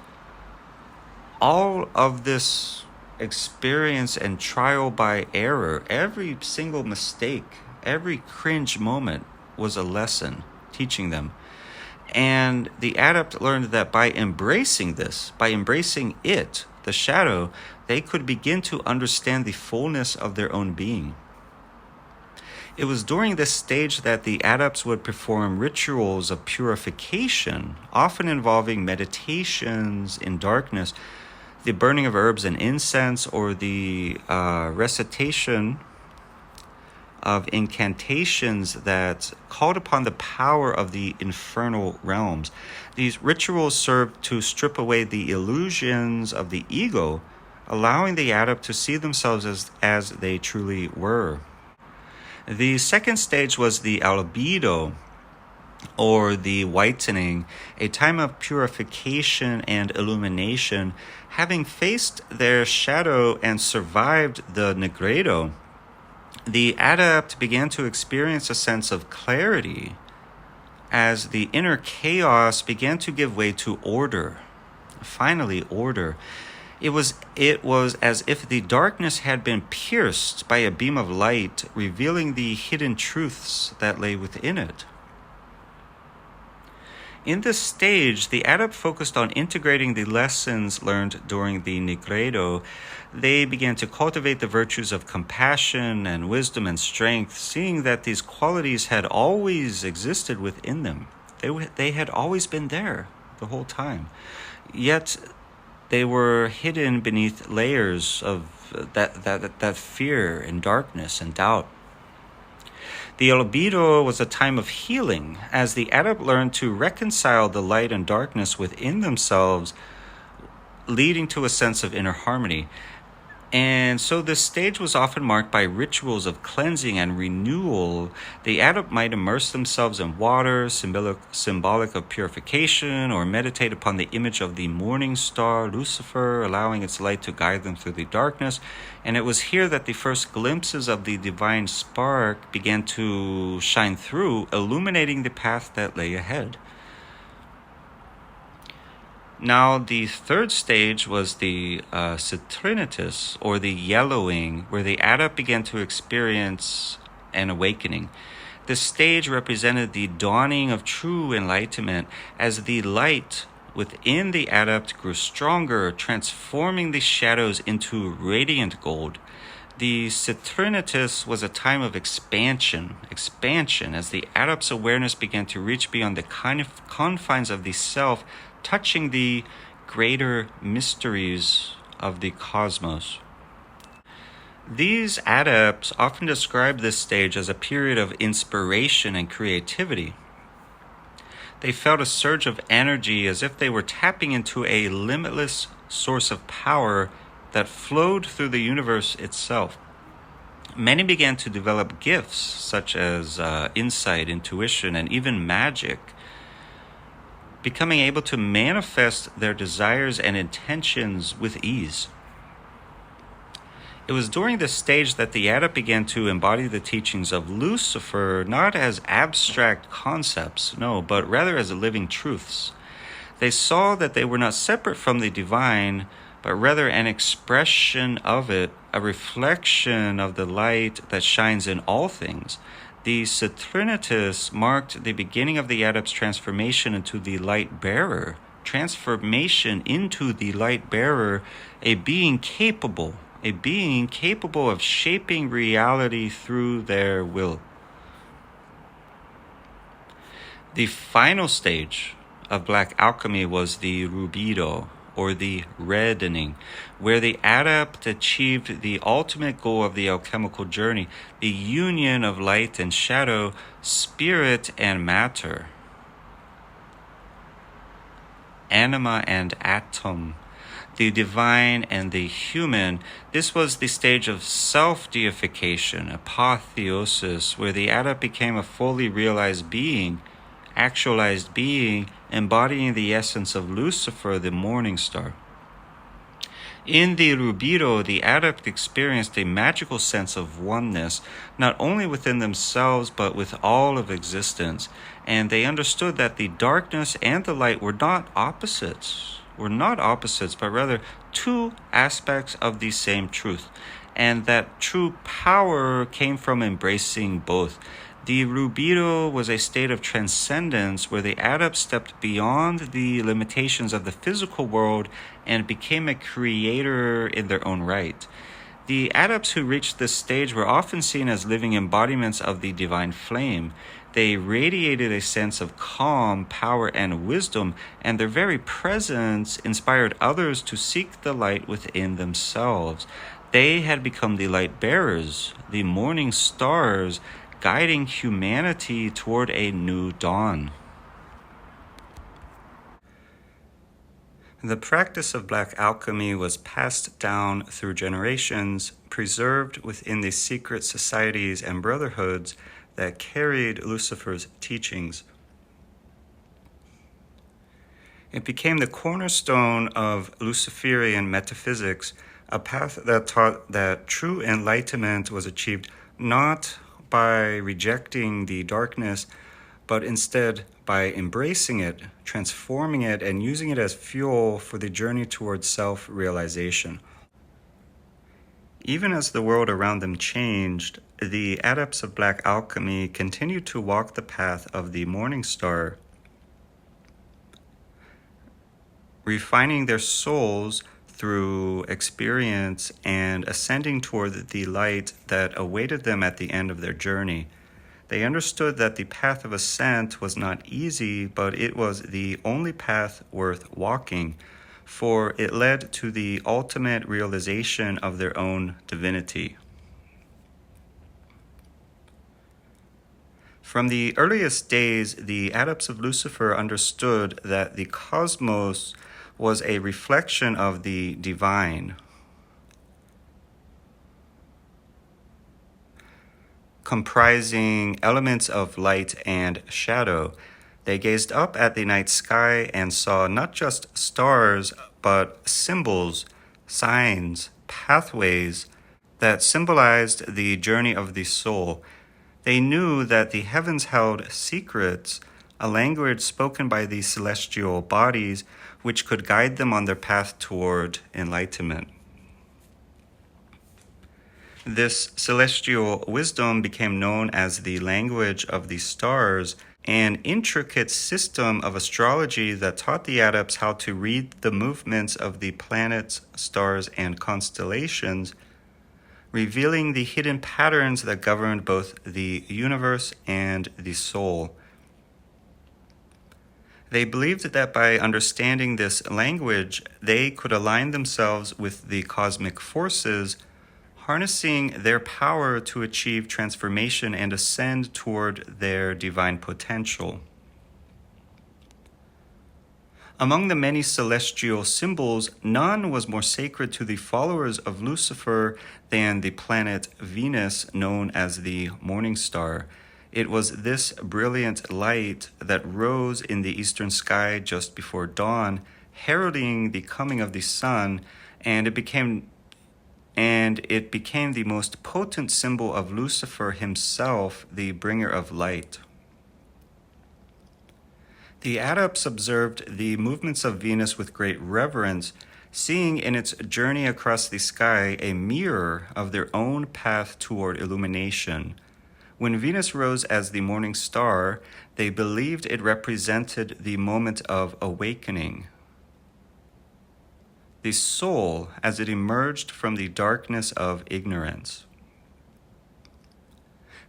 All of this experience and trial by error, every single mistake, every cringe moment was a lesson teaching them. And the adept learned that by embracing it, the shadow, they could begin to understand the fullness of their own being. It was during this stage that the adepts would perform rituals of purification, often involving meditations in darkness, the burning of herbs and incense, or the recitation of incantations that called upon the power of the infernal realms. These rituals served to strip away the illusions of the ego, allowing the adept to see themselves as they truly were. The second stage was the albedo, or the whitening, a time of purification and illumination. Having faced their shadow and survived the negredo, the adept began to experience a sense of clarity as the inner chaos began to give way to order. Finally, order. It was as if the darkness had been pierced by a beam of light, revealing the hidden truths that lay within it. In this stage, the adept focused on integrating the lessons learned during the Nigredo. They began to cultivate the virtues of compassion and wisdom and strength, seeing that these qualities had always existed within them. They had always been there the whole time. Yet they were hidden beneath layers of that fear and darkness and doubt. The Albedo was a time of healing, as the adept learned to reconcile the light and darkness within themselves, leading to a sense of inner harmony. And so this stage was often marked by rituals of cleansing and renewal. The adept might immerse themselves in water, symbolic of purification, or meditate upon the image of the morning star, Lucifer, allowing its light to guide them through the darkness. And it was here that the first glimpses of the divine spark began to shine through, illuminating the path that lay ahead. Now, the third stage was the Citrinitas, or the yellowing, where the adept began to experience an awakening. This stage represented the dawning of true enlightenment, as the light within the adept grew stronger, transforming the shadows into radiant gold. The Citrinitas was a time of expansion, as the adept's awareness began to reach beyond the confines of the self, touching the greater mysteries of the cosmos. These adepts often describe this stage as a period of inspiration and creativity. They felt a surge of energy as if they were tapping into a limitless source of power that flowed through the universe itself. Many began to develop gifts such as insight, intuition, and even magic, becoming able to manifest their desires and intentions with ease. It was during this stage that the adept began to embody the teachings of Lucifer, not as abstract concepts, no, but rather as living truths. They saw that they were not separate from the divine, but rather an expression of it, a reflection of the light that shines in all things. The Citrinitas marked the beginning of the adept's transformation into the light bearer. A being capable of shaping reality through their will. The final stage of black alchemy was the rubido, or the reddening, where the adept achieved the ultimate goal of the alchemical journey, the union of light and shadow, spirit and matter, anima and atom, the divine and the human. This was the stage of self-deification, apotheosis, where the adept became a fully realized being, actualized being, embodying the essence of Lucifer, the morning star. In the rubido, the adept experienced a magical sense of oneness, not only within themselves, but with all of existence. And they understood that the darkness and the light were not opposites, but rather two aspects of the same truth. And that true power came from embracing both. The rubido was a state of transcendence where the adept stepped beyond the limitations of the physical world and became a creator in their own right. The adepts who reached this stage were often seen as living embodiments of the divine flame. They radiated a sense of calm, power, and wisdom, and their very presence inspired others to seek the light within themselves. They had become the light bearers, the morning stars, guiding humanity toward a new dawn. The practice of black alchemy was passed down through generations, preserved within the secret societies and brotherhoods that carried Lucifer's teachings. It became the cornerstone of Luciferian metaphysics, a path that taught that true enlightenment was achieved not by rejecting the darkness, but instead by embracing it, transforming it, and using it as fuel for the journey towards self-realization. Even as the world around them changed, the adepts of black alchemy continued to walk the path of the morning star, refining their souls through experience and ascending toward the light that awaited them at the end of their journey. They understood that the path of ascent was not easy, but it was the only path worth walking, for it led to the ultimate realization of their own divinity. From the earliest days, the adepts of Lucifer understood that the cosmos was a reflection of the divine, comprising elements of light and shadow. They gazed up at the night sky and saw not just stars, but symbols, signs, pathways that symbolized the journey of the soul. They knew that the heavens held secrets, a language spoken by the celestial bodies, which could guide them on their path toward enlightenment. This celestial wisdom became known as the language of the stars, an intricate system of astrology that taught the adepts how to read the movements of the planets, stars, and constellations, revealing the hidden patterns that governed both the universe and the soul. They believed that by understanding this language, they could align themselves with the cosmic forces, harnessing their power to achieve transformation and ascend toward their divine potential. Among the many celestial symbols, none was more sacred to the followers of Lucifer than the planet Venus, known as the morning star. It was this brilliant light that rose in the eastern sky just before dawn, heralding the coming of the sun, and it became the most potent symbol of Lucifer himself, the bringer of light. The adepts observed the movements of Venus with great reverence, seeing in its journey across the sky a mirror of their own path toward illumination. When Venus rose as the morning star, they believed it represented the moment of awakening. The soul as it emerged from the darkness of ignorance.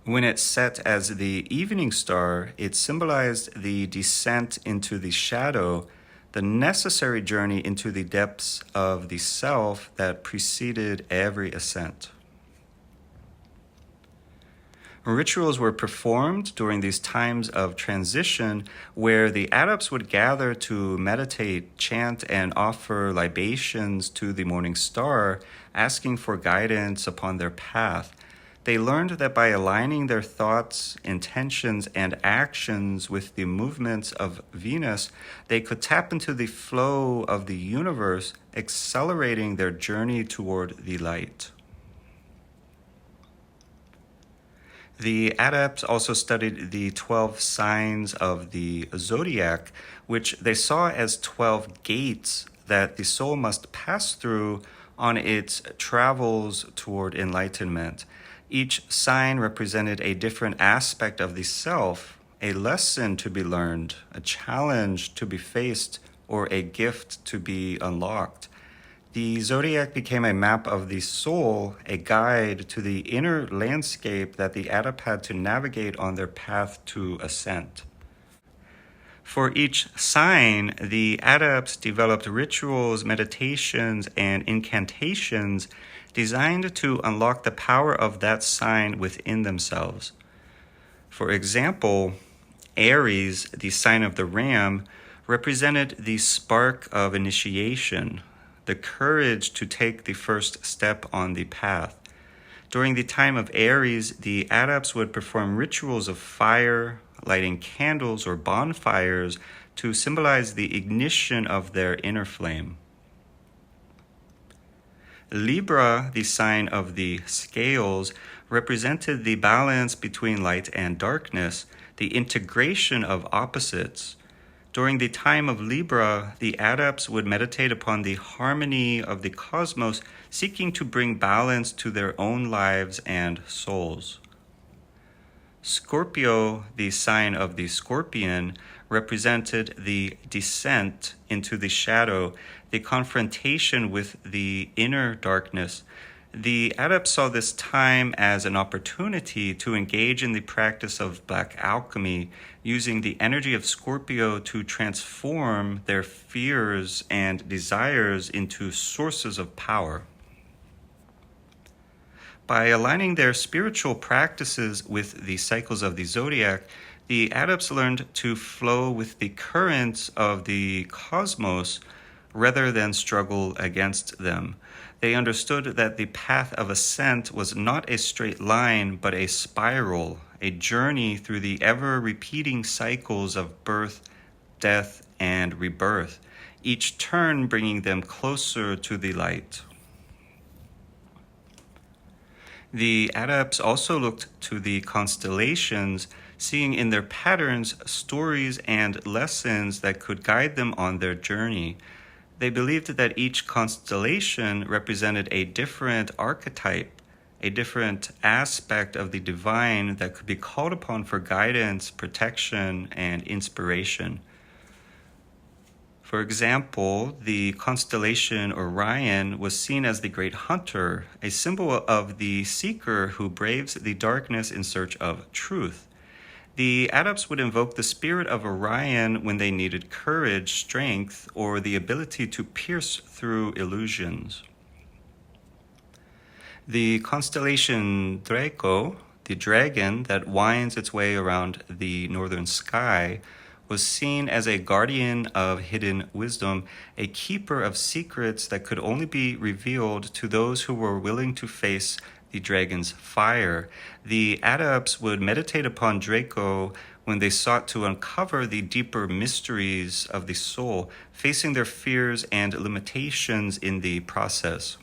When it set as the evening star, it symbolized the descent into the shadow, the necessary journey into the depths of the self that preceded every ascent. Rituals were performed during these times of transition where the adepts would gather to meditate, chant, and offer libations to the morning star, asking for guidance upon their path. They learned that by aligning their thoughts, intentions, and actions with the movements of Venus, they could tap into the flow of the universe, accelerating their journey toward the light. The adepts also studied the 12 signs of the zodiac, which they saw as 12 gates that the soul must pass through on its travels toward enlightenment. Each sign represented a different aspect of the self, a lesson to be learned, a challenge to be faced, or a gift to be unlocked. The zodiac became a map of the soul, a guide to the inner landscape that the adept had to navigate on their path to ascent. For each sign, the adepts developed rituals, meditations, and incantations designed to unlock the power of that sign within themselves. For example, Aries, the sign of the ram, represented the spark of initiation, the courage to take the first step on the path. During the time of Aries, the adepts would perform rituals of fire, lighting candles or bonfires to symbolize the ignition of their inner flame. Libra, the sign of the scales, represented the balance between light and darkness, the integration of opposites. During the time of Libra, the adepts would meditate upon the harmony of the cosmos, seeking to bring balance to their own lives and souls. Scorpio, the sign of the scorpion, represented the descent into the shadow, the confrontation with the inner darkness. The adepts saw this time as an opportunity to engage in the practice of black alchemy, using the energy of Scorpio to transform their fears and desires into sources of power. By aligning their spiritual practices with the cycles of the zodiac, the adepts learned to flow with the currents of the cosmos rather than struggle against them. They understood that the path of ascent was not a straight line, but a spiral, a journey through the ever-repeating cycles of birth, death, and rebirth, each turn bringing them closer to the light. The adepts also looked to the constellations, seeing in their patterns stories and lessons that could guide them on their journey. They believed that each constellation represented a different archetype, a different aspect of the divine that could be called upon for guidance, protection, and inspiration. For example, the constellation Orion was seen as the great hunter, a symbol of the seeker who braves the darkness in search of truth. The adepts would invoke the spirit of Orion when they needed courage, strength, or the ability to pierce through illusions. The constellation Draco, the dragon that winds its way around the northern sky, was seen as a guardian of hidden wisdom, a keeper of secrets that could only be revealed to those who were willing to face the dragon's fire. The adepts would meditate upon Draco when they sought to uncover the deeper mysteries of the soul, facing their fears and limitations in the process.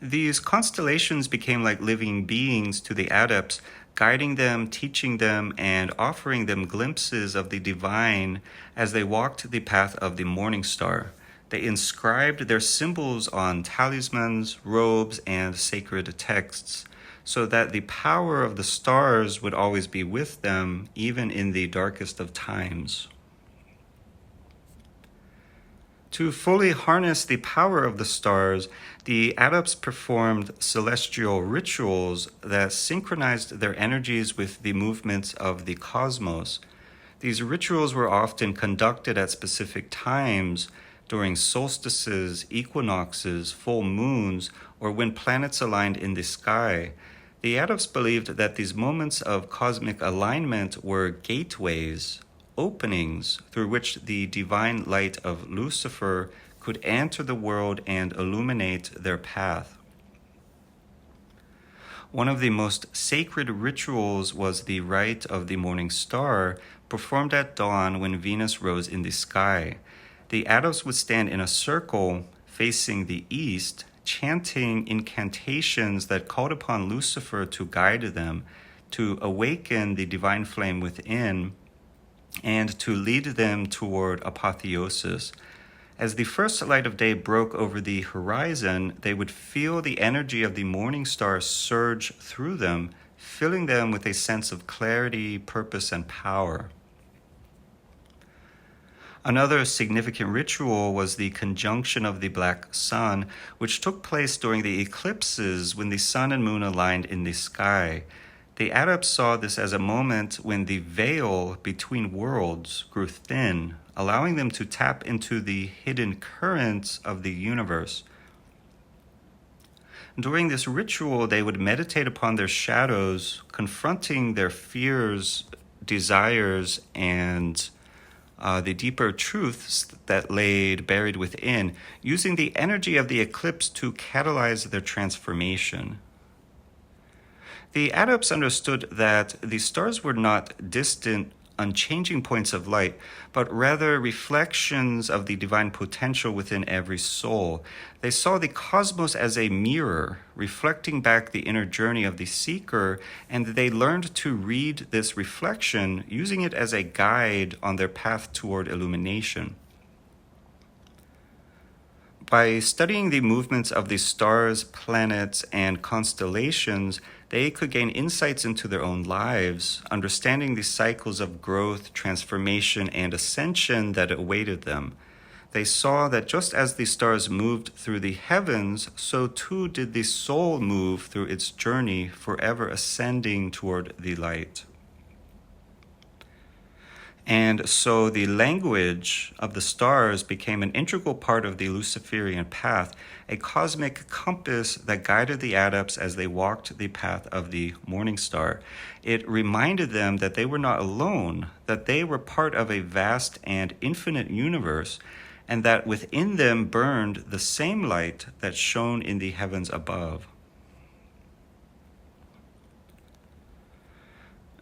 These constellations became like living beings to the adepts, guiding them, teaching them, and offering them glimpses of the divine as they walked the path of the morning star. They inscribed their symbols on talismans, robes, and sacred texts, so that the power of the stars would always be with them, even in the darkest of times. To fully harness the power of the stars, the adepts performed celestial rituals that synchronized their energies with the movements of the cosmos. These rituals were often conducted at specific times during solstices, equinoxes, full moons, or when planets aligned in the sky. The adepts believed that these moments of cosmic alignment were gateways, openings through which the divine light of Lucifer could enter the world and illuminate their path. One of the most sacred rituals was the rite of the morning star, performed at dawn when Venus rose in the sky. The adepts would stand in a circle facing the east, chanting incantations that called upon Lucifer to guide them, to awaken the divine flame within, and to lead them toward apotheosis. As the first light of day broke over the horizon, they would feel the energy of the morning star surge through them, filling them with a sense of clarity, purpose, and power. Another significant ritual was the conjunction of the black sun, which took place during the eclipses when the sun and moon aligned in the sky. The adepts saw this as a moment when the veil between worlds grew thin, allowing them to tap into the hidden currents of the universe. During this ritual, they would meditate upon their shadows, confronting their fears, desires, and the deeper truths that lay buried within, using the energy of the eclipse to catalyze their transformation. The adepts understood that the stars were not distant unchanging points of light, but rather reflections of the divine potential within every soul. They saw the cosmos as a mirror, reflecting back the inner journey of the seeker, and they learned to read this reflection, using it as a guide on their path toward illumination. By studying the movements of the stars, planets, and constellations, they could gain insights into their own lives, understanding the cycles of growth, transformation, and ascension that awaited them. They saw that just as the stars moved through the heavens, so too did the soul move through its journey, forever ascending toward the light. And so the language of the stars became an integral part of the Luciferian path, a cosmic compass that guided the adepts as they walked the path of the morning star. It reminded them that they were not alone, that they were part of a vast and infinite universe, and that within them burned the same light that shone in the heavens above.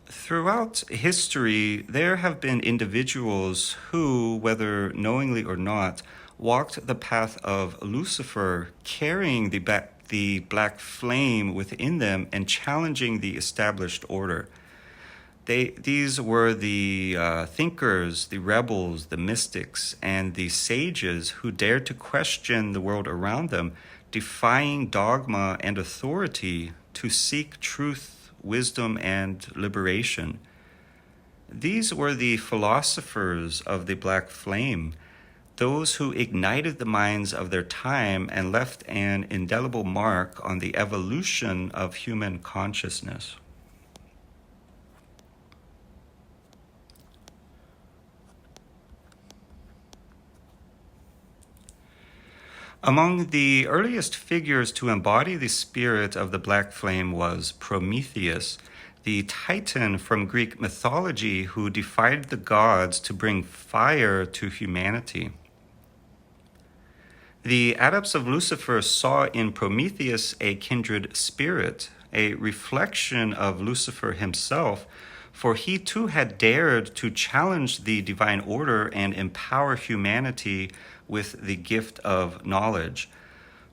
Throughout history, there have been individuals who, whether knowingly or not, walked the path of Lucifer, carrying the black flame within them and challenging the established order. These were the thinkers, the rebels, the mystics, and the sages who dared to question the world around them, defying dogma and authority to seek truth, wisdom, and liberation. These were the philosophers of the black flame, those who ignited the minds of their time and left an indelible mark on the evolution of human consciousness. Among the earliest figures to embody the spirit of the black flame was Prometheus, the Titan from Greek mythology who defied the gods to bring fire to humanity. The adepts of Lucifer saw in Prometheus a kindred spirit, a reflection of Lucifer himself, for he too had dared to challenge the divine order and empower humanity with the gift of knowledge.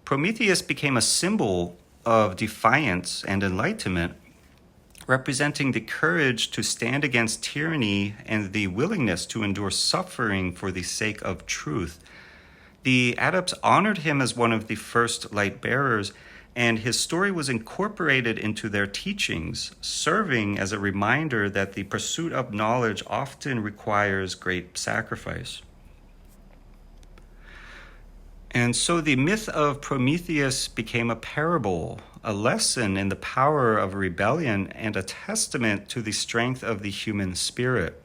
Prometheus became a symbol of defiance and enlightenment, representing the courage to stand against tyranny and the willingness to endure suffering for the sake of truth. The adepts honored him as one of the first light bearers, and his story was incorporated into their teachings, serving as a reminder that the pursuit of knowledge often requires great sacrifice. And so the myth of Prometheus became a parable, a lesson in the power of rebellion, and a testament to the strength of the human spirit.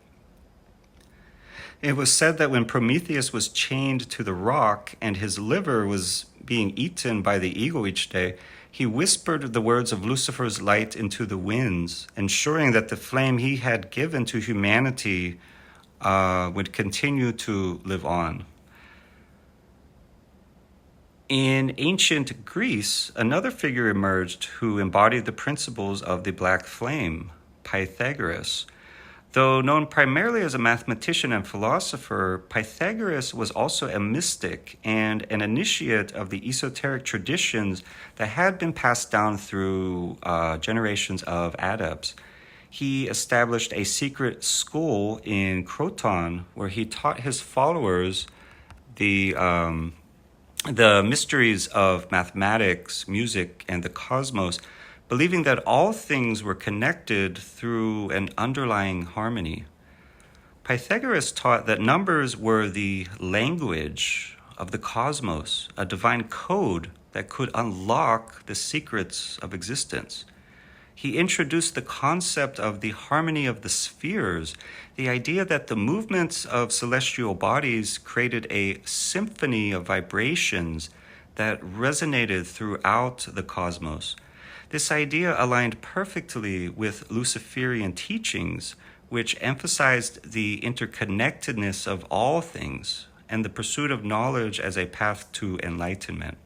It was said that when Prometheus was chained to the rock and his liver was being eaten by the eagle each day, he whispered the words of Lucifer's light into the winds, ensuring that the flame he had given to humanity would continue to live on. In ancient Greece, another figure emerged who embodied the principles of the black flame, Pythagoras. Though known primarily as a mathematician and philosopher, Pythagoras was also a mystic and an initiate of the esoteric traditions that had been passed down through generations of adepts. He established a secret school in Croton where he taught his followers the mysteries of mathematics, music, and the cosmos, believing that all things were connected through an underlying harmony. Pythagoras taught that numbers were the language of the cosmos, a divine code that could unlock the secrets of existence. He introduced the concept of the harmony of the spheres, the idea that the movements of celestial bodies created a symphony of vibrations that resonated throughout the cosmos. This idea aligned perfectly with Luciferian teachings, which emphasized the interconnectedness of all things and the pursuit of knowledge as a path to enlightenment.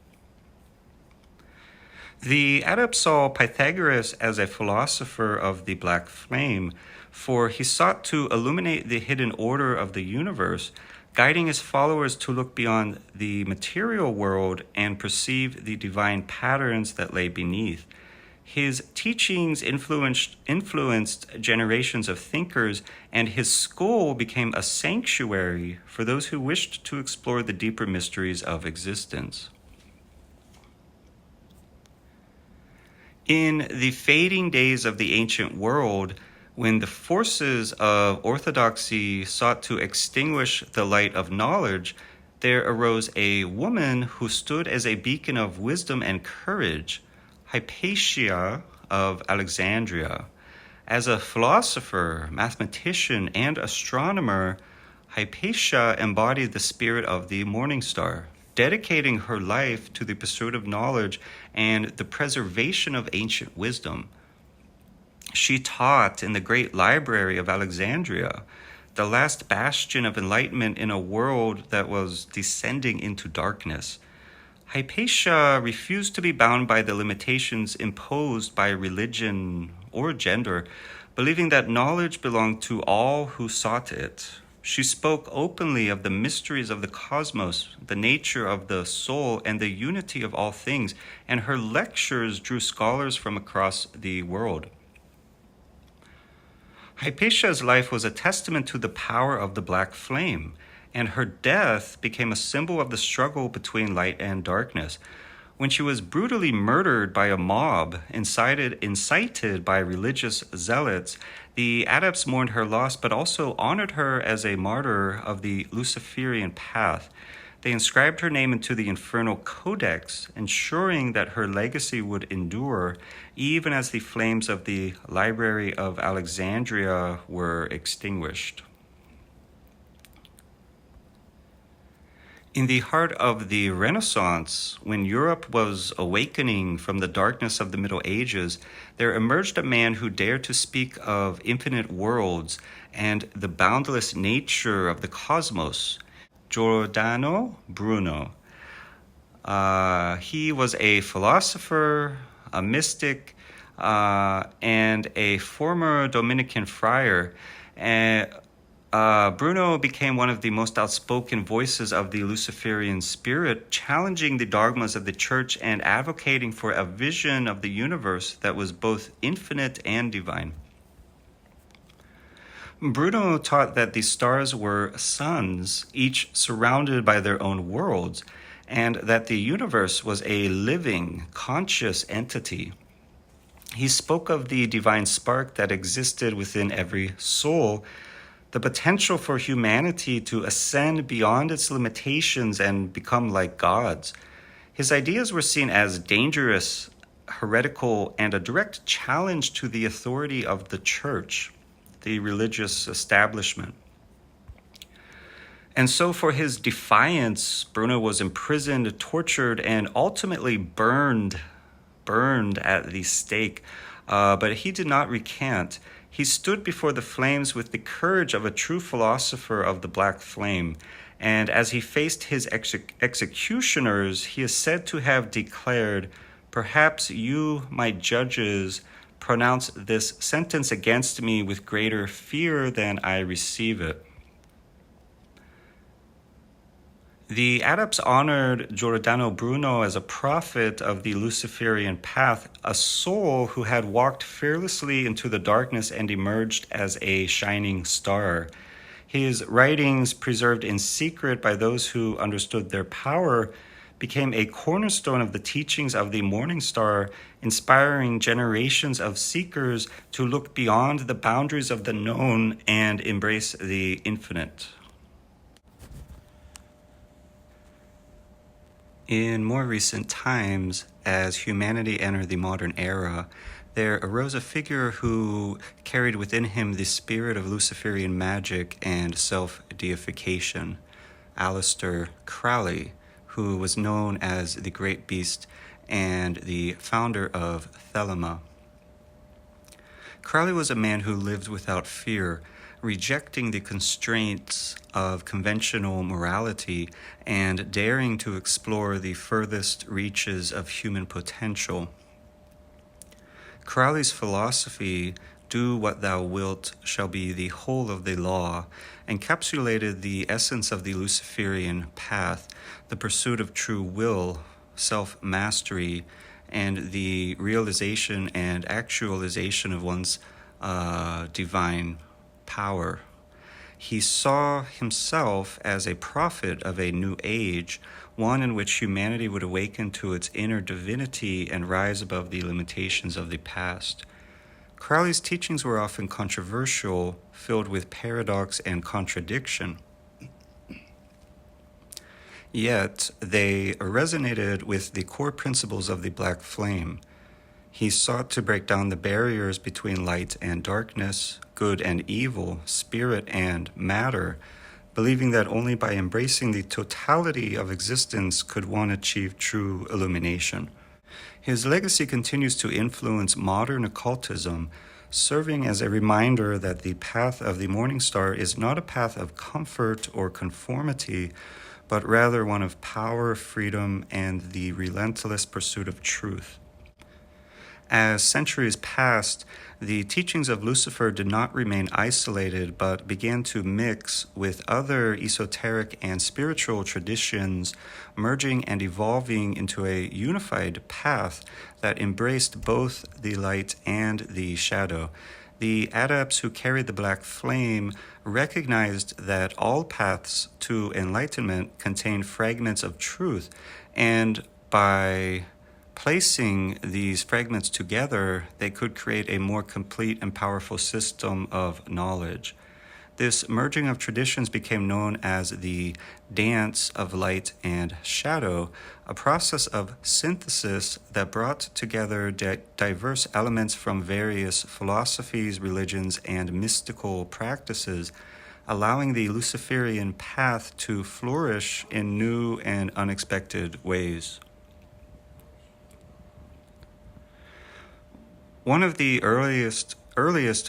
The adept saw Pythagoras as a philosopher of the black flame, for he sought to illuminate the hidden order of the universe, guiding his followers to look beyond the material world and perceive the divine patterns that lay beneath. His teachings influenced generations of thinkers, and his school became a sanctuary for those who wished to explore the deeper mysteries of existence. In the fading days of the ancient world, when the forces of orthodoxy sought to extinguish the light of knowledge, there arose a woman who stood as a beacon of wisdom and courage, Hypatia of Alexandria. As a philosopher, mathematician, and astronomer, Hypatia embodied the spirit of the morning star, dedicating her life to the pursuit of knowledge and the preservation of ancient wisdom. She taught in the great library of Alexandria, the last bastion of enlightenment in a world that was descending into darkness. Hypatia refused to be bound by the limitations imposed by religion or gender, believing that knowledge belonged to all who sought it. She spoke openly of the mysteries of the cosmos, the nature of the soul, and the unity of all things, and her lectures drew scholars from across the world. Hypatia's life was a testament to the power of the black flame, and her death became a symbol of the struggle between light and darkness. When she was brutally murdered by a mob incited by religious zealots, the adepts mourned her loss but also honored her as a martyr of the Luciferian path. They inscribed her name into the Infernal Codex, ensuring that her legacy would endure even as the flames of the Library of Alexandria were extinguished. In the heart of the Renaissance, when Europe was awakening from the darkness of the Middle Ages, there emerged a man who dared to speak of infinite worlds and the boundless nature of the cosmos, Giordano Bruno. He was a philosopher, a mystic, and a former Dominican friar. Bruno became one of the most outspoken voices of the Luciferian spirit, challenging the dogmas of the church and advocating for a vision of the universe that was both infinite and divine. Bruno taught that the stars were suns, each surrounded by their own worlds, and that the universe was a living, conscious entity. He spoke of the divine spark that existed within every soul, the potential for humanity to ascend beyond its limitations and become like gods. His ideas were seen as dangerous, heretical, and a direct challenge to the authority of the church, the religious establishment. And so for his defiance, Bruno was imprisoned, tortured, and ultimately burned at the stake. But he did not recant. He stood before the flames with the courage of a true philosopher of the black flame. And as he faced his executioners, he is said to have declared, "Perhaps you, my judges, pronounce this sentence against me with greater fear than I receive it." The adepts honored Giordano Bruno as a prophet of the Luciferian path, a soul who had walked fearlessly into the darkness and emerged as a shining star. His writings, preserved in secret by those who understood their power, became a cornerstone of the teachings of the Morning Star, inspiring generations of seekers to look beyond the boundaries of the known and embrace the infinite. In more recent times, as humanity entered the modern era, there arose a figure who carried within him the spirit of Luciferian magic and self-deification, Aleister Crowley, who was known as the Great Beast and the founder of Thelema. Crowley was a man who lived without fear, rejecting the constraints of conventional morality and daring to explore the furthest reaches of human potential. Crowley's philosophy, "Do what thou wilt," shall be the whole of the law, encapsulated the essence of the Luciferian path, the pursuit of true will, self-mastery, and the realization and actualization of one's divine power. He saw himself as a prophet of a new age, one in which humanity would awaken to its inner divinity and rise above the limitations of the past. Crowley's teachings were often controversial, filled with paradox and contradiction. Yet they resonated with the core principles of the Black Flame. He sought to break down the barriers between light and darkness, good and evil, spirit and matter, believing that only by embracing the totality of existence could one achieve true illumination. His legacy continues to influence modern occultism, serving as a reminder that the path of the Morning Star is not a path of comfort or conformity, but rather one of power, freedom, and the relentless pursuit of truth. As centuries passed, the teachings of Lucifer did not remain isolated, but began to mix with other esoteric and spiritual traditions, merging and evolving into a unified path that embraced both the light and the shadow. The adepts who carried the Black Flame recognized that all paths to enlightenment contain fragments of truth, and by placing these fragments together, they could create a more complete and powerful system of knowledge. This merging of traditions became known as the dance of light and shadow, a process of synthesis that brought together diverse elements from various philosophies, religions, and mystical practices, allowing the Luciferian path to flourish in new and unexpected ways. One of the earliest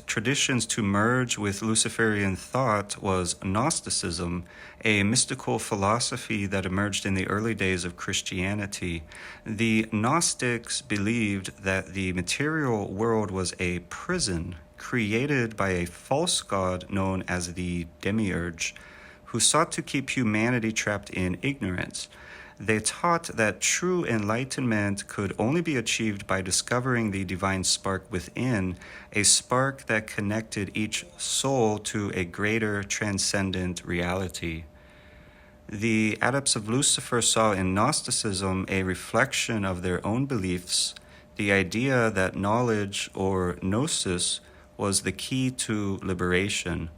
traditions to merge with Luciferian thought was Gnosticism, a mystical philosophy that emerged in the early days of Christianity. The Gnostics believed that the material world was a prison created by a false god known as the Demiurge, who sought to keep humanity trapped in ignorance. They taught that true enlightenment could only be achieved by discovering the divine spark within, a spark that connected each soul to a greater transcendent reality. The adepts of Lucifer saw in Gnosticism a reflection of their own beliefs, the idea that knowledge, or gnosis, was the key to liberation.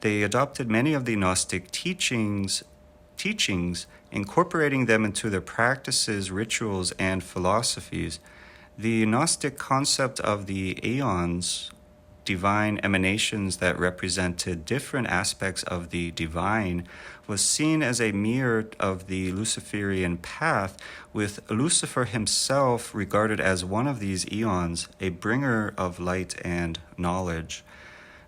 They adopted many of the Gnostic teachings, incorporating them into their practices, rituals, and philosophies. The Gnostic concept of the aeons, divine emanations that represented different aspects of the divine, was seen as a mirror of the Luciferian path, with Lucifer himself regarded as one of these eons, a bringer of light and knowledge.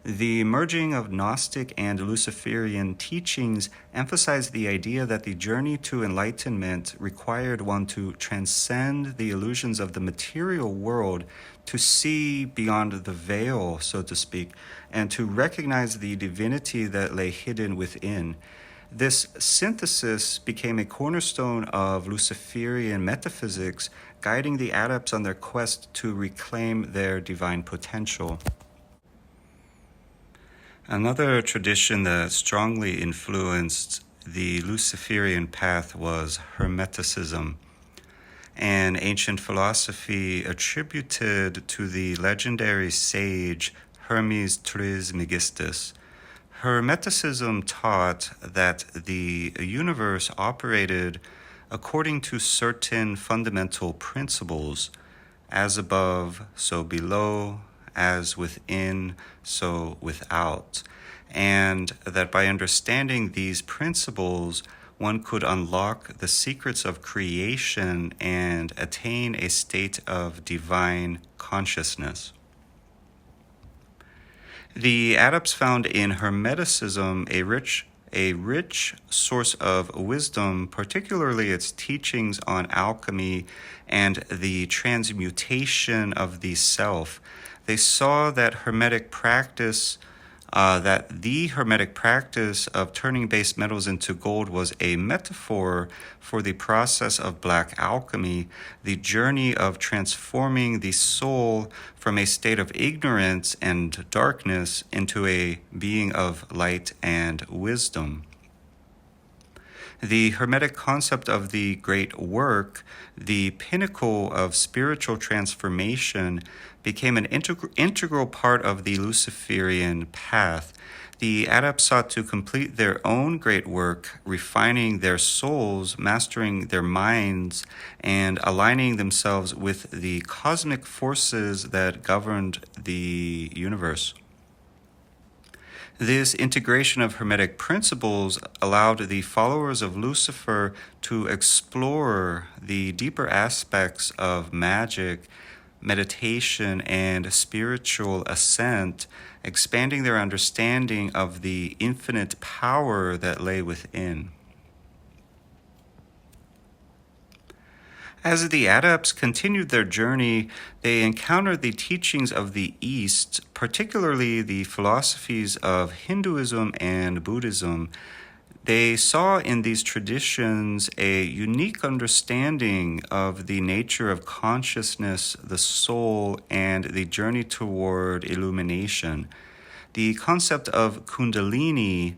The merging of Gnostic and Luciferian teachings emphasized the idea that the journey to enlightenment required one to transcend the illusions of the material world, to see beyond the veil, so to speak, and to recognize the divinity that lay hidden within. This synthesis became a cornerstone of Luciferian metaphysics, guiding the adepts on their quest to reclaim their divine potential. Another tradition that strongly influenced the Luciferian path was Hermeticism, an ancient philosophy attributed to the legendary sage Hermes Trismegistus. Hermeticism taught that the universe operated according to certain fundamental principles, as above, so below, as within, so without, and that by understanding these principles, one could unlock the secrets of creation and attain a state of divine consciousness. The adepts found in Hermeticism a rich a rich source of wisdom, particularly its teachings on alchemy and the transmutation of the self. They saw that the Hermetic practice of turning base metals into gold was a metaphor for the process of black alchemy, the journey of transforming the soul from a state of ignorance and darkness into a being of light and wisdom. The Hermetic concept of the great work, the pinnacle of spiritual transformation, became an integral part of the Luciferian path. The adepts sought to complete their own great work, refining their souls, mastering their minds, and aligning themselves with the cosmic forces that governed the universe. This integration of Hermetic principles allowed the followers of Lucifer to explore the deeper aspects of magic, meditation, and spiritual ascent, expanding their understanding of the infinite power that lay within. As the adepts continued their journey, they encountered the teachings of the East, particularly the philosophies of Hinduism and Buddhism. They saw in these traditions a unique understanding of the nature of consciousness, the soul, and the journey toward illumination. The concept of Kundalini,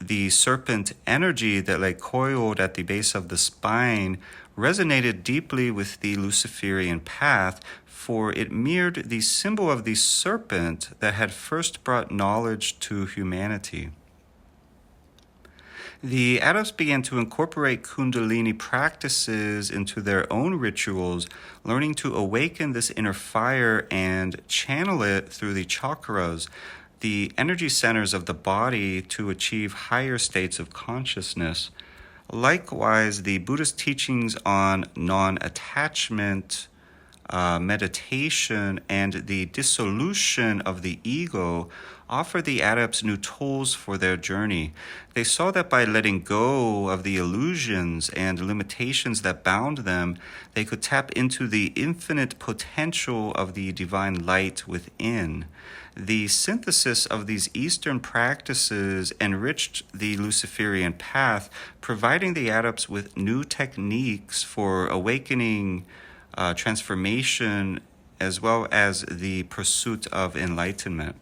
the serpent energy that lay coiled at the base of the spine, resonated deeply with the Luciferian path, for it mirrored the symbol of the serpent that had first brought knowledge to humanity. The adepts began to incorporate Kundalini practices into their own rituals, learning to awaken this inner fire and channel it through the chakras, the energy centers of the body, to achieve higher states of consciousness. Likewise, the Buddhist teachings on non-attachment, meditation, and the dissolution of the ego offer the adepts new tools for their journey. They saw that by letting go of the illusions and limitations that bound them, they could tap into the infinite potential of the divine light within. The synthesis of these Eastern practices enriched the Luciferian path, providing the adepts with new techniques for awakening, transformation, as well as the pursuit of enlightenment.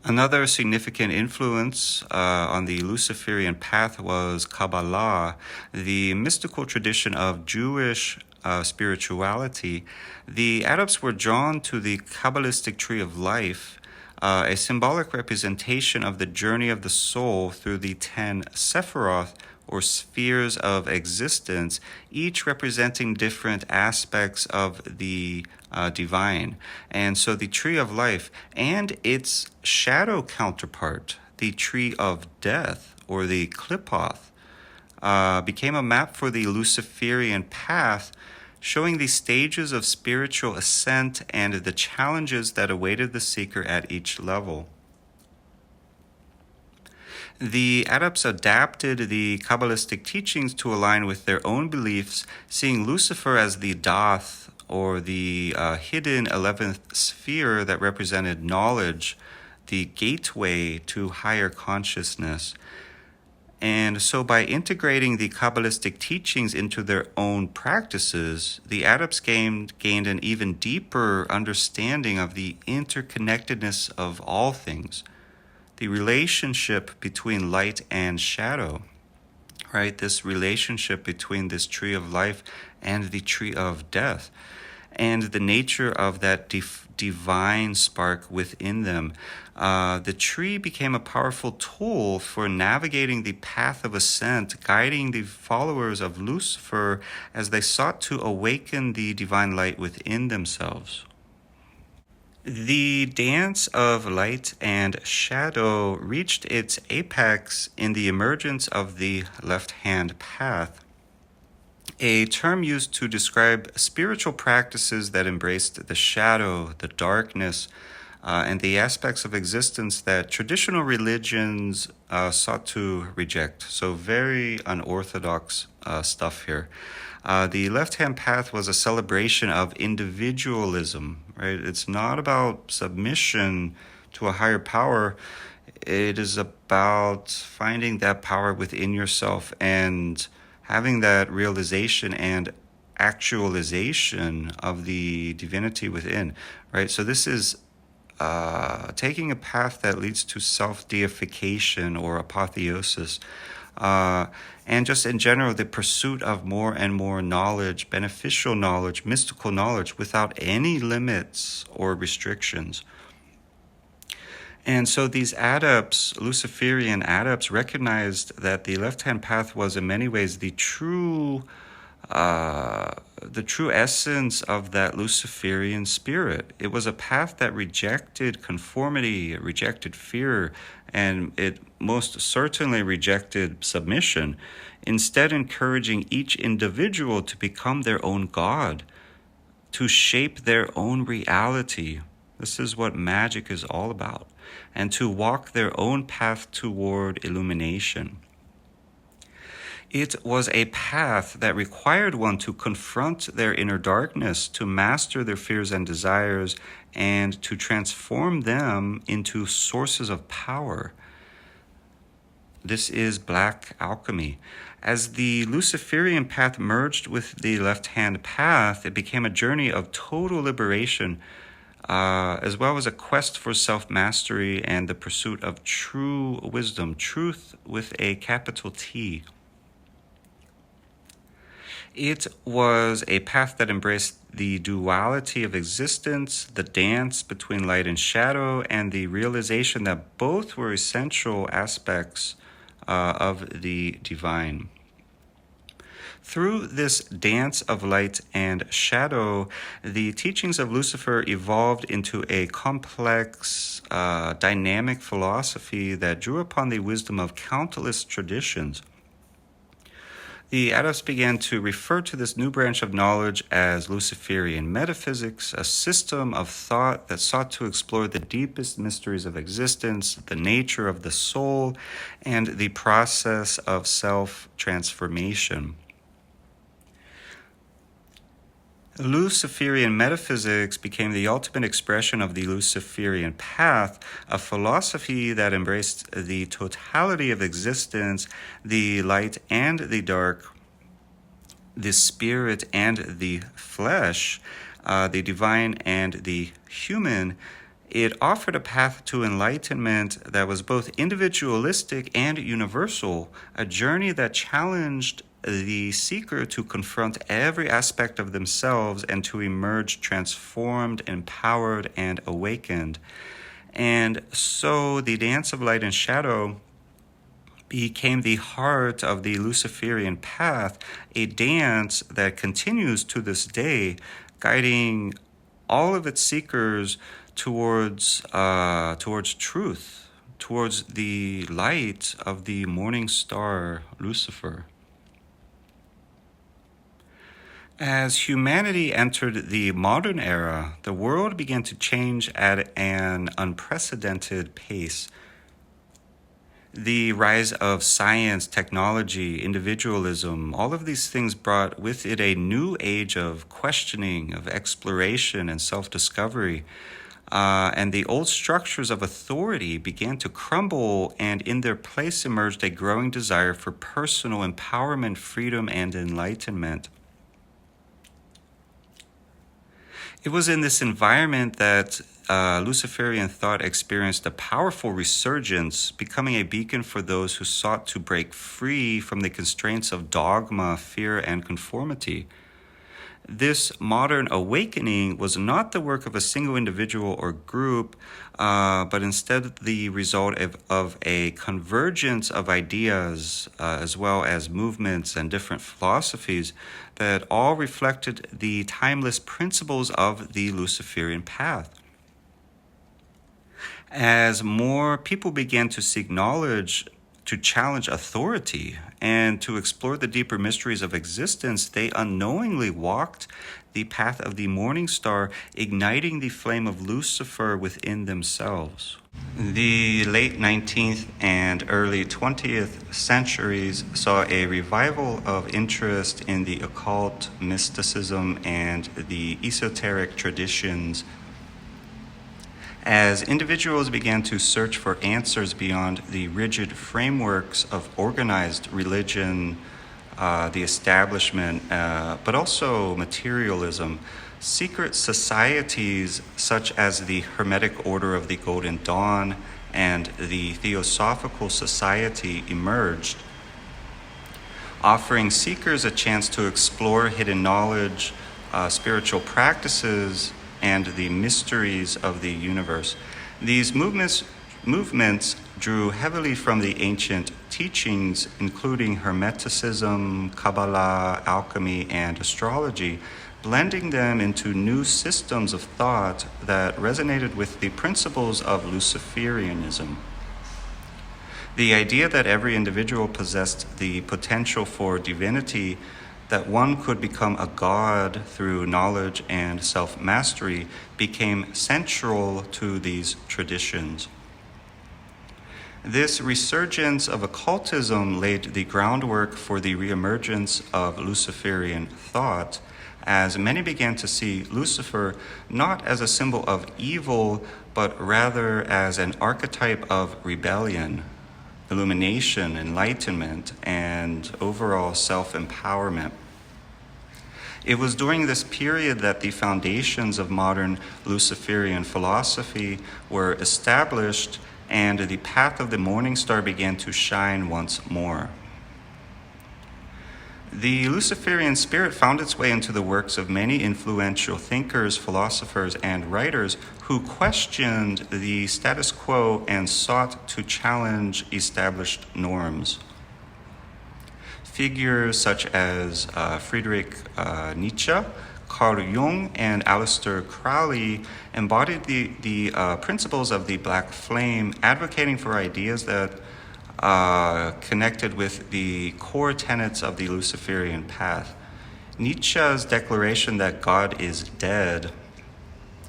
Another significant influence on the Luciferian path was Kabbalah, the mystical tradition of Jewish spirituality. The adepts were drawn to the Kabbalistic tree of life, a symbolic representation of the journey of the soul through the 10 Sephiroth, or spheres of existence, each representing different aspects of the divine. And so the tree of life and its shadow counterpart, the tree of death, or the Qliphoth, became a map for the Luciferian path, showing the stages of spiritual ascent and the challenges that awaited the seeker at each level. The adepts adapted the Kabbalistic teachings to align with their own beliefs, seeing Lucifer as the Dath, or the hidden 11th sphere that represented knowledge, the gateway to higher consciousness. And so by integrating the Kabbalistic teachings into their own practices, the adepts gained an even deeper understanding of the interconnectedness of all things, the relationship between light and shadow, right? This relationship between this tree of life and the tree of death, and the nature of that divine spark within them. The tree became a powerful tool for navigating the path of ascent, guiding the followers of Lucifer as they sought to awaken the divine light within themselves. The dance of light and shadow reached its apex in the emergence of the left-hand path, a term used to describe spiritual practices that embraced the shadow, the darkness, and the aspects of existence that traditional religions sought to reject. So very unorthodox stuff here. The left-hand path was a celebration of individualism, right? It's not about submission to a higher power. It is about finding that power within yourself and having that realization and actualization of the divinity within, right? So this is taking a path that leads to self-deification or apotheosis, and just in general, the pursuit of more and more knowledge, beneficial knowledge, mystical knowledge, without any limits or restrictions. And so these adepts, Luciferian adepts, recognized that the left-hand path was in many ways the true essence of that Luciferian spirit. It was a path that rejected conformity, it rejected fear, and it most certainly rejected submission, instead encouraging each individual to become their own God, to shape their own reality. This is what magic is all about, and to walk their own path toward illumination. It was a path that required one to confront their inner darkness, to master their fears and desires, and to transform them into sources of power. This is black alchemy. As the Luciferian path merged with the left-hand path, it became a journey of total liberation, as well as a quest for self-mastery and the pursuit of true wisdom, truth with a capital T. It was a path that embraced the duality of existence, the dance between light and shadow, and the realization that both were essential aspects of the divine. Through this dance of light and shadow, the teachings of Lucifer evolved into a complex, dynamic philosophy that drew upon the wisdom of countless traditions. The adepts began to refer to this new branch of knowledge as Luciferian metaphysics, a system of thought that sought to explore the deepest mysteries of existence, the nature of the soul, and the process of self-transformation. Luciferian metaphysics became the ultimate expression of the Luciferian path, a philosophy that embraced the totality of existence, the light and the dark, the spirit and the flesh, the divine and the human. It offered a path to enlightenment that was both individualistic and universal, a journey that challenged the seeker to confront every aspect of themselves and to emerge transformed, empowered, and awakened. And so the dance of light and shadow became the heart of the Luciferian path, a dance that continues to this day, guiding all of its seekers towards truth, towards the light of the morning star, Lucifer. As humanity entered the modern era, the world began to change at an unprecedented pace. The rise of science, technology, individualism, all of these things brought with it a new age of questioning, of exploration, and self-discovery. And the old structures of authority began to crumble, and in their place emerged a growing desire for personal empowerment, freedom, and enlightenment. It was in this environment that Luciferian thought experienced a powerful resurgence, becoming a beacon for those who sought to break free from the constraints of dogma, fear, and conformity. This modern awakening was not the work of a single individual or group, but instead the result of a convergence of ideas, as well as movements and different philosophies that all reflected the timeless principles of the Luciferian path. As more people began to seek knowledge, to challenge authority and to explore the deeper mysteries of existence, they unknowingly walked the path of the morning star, igniting the flame of Lucifer within themselves. The late 19th and early 20th centuries saw a revival of interest in the occult, mysticism, and the esoteric traditions as individuals began to search for answers beyond the rigid frameworks of organized religion, the establishment, but also materialism. Secret societies such as the Hermetic Order of the Golden Dawn and the Theosophical Society emerged, offering seekers a chance to explore hidden knowledge, spiritual practices, and the mysteries of the universe. These movements drew heavily from the ancient teachings, including Hermeticism, Kabbalah, alchemy, and astrology, blending them into new systems of thought that resonated with the principles of Luciferianism. The idea that every individual possessed the potential for divinity, that one could become a god through knowledge and self-mastery, became central to these traditions. This resurgence of occultism laid the groundwork for the reemergence of Luciferian thought, as many began to see Lucifer not as a symbol of evil, but rather as an archetype of rebellion, illumination, enlightenment, and overall self-empowerment. It was during this period that the foundations of modern Luciferian philosophy were established and the path of the morning star began to shine once more. The Luciferian spirit found its way into the works of many influential thinkers, philosophers, and writers who questioned the status quo and sought to challenge established norms. Figures such as Friedrich Nietzsche, Carl Jung, and Aleister Crowley embodied the principles of the Black Flame, advocating for ideas that connected with the core tenets of the Luciferian path. Nietzsche's declaration that God is dead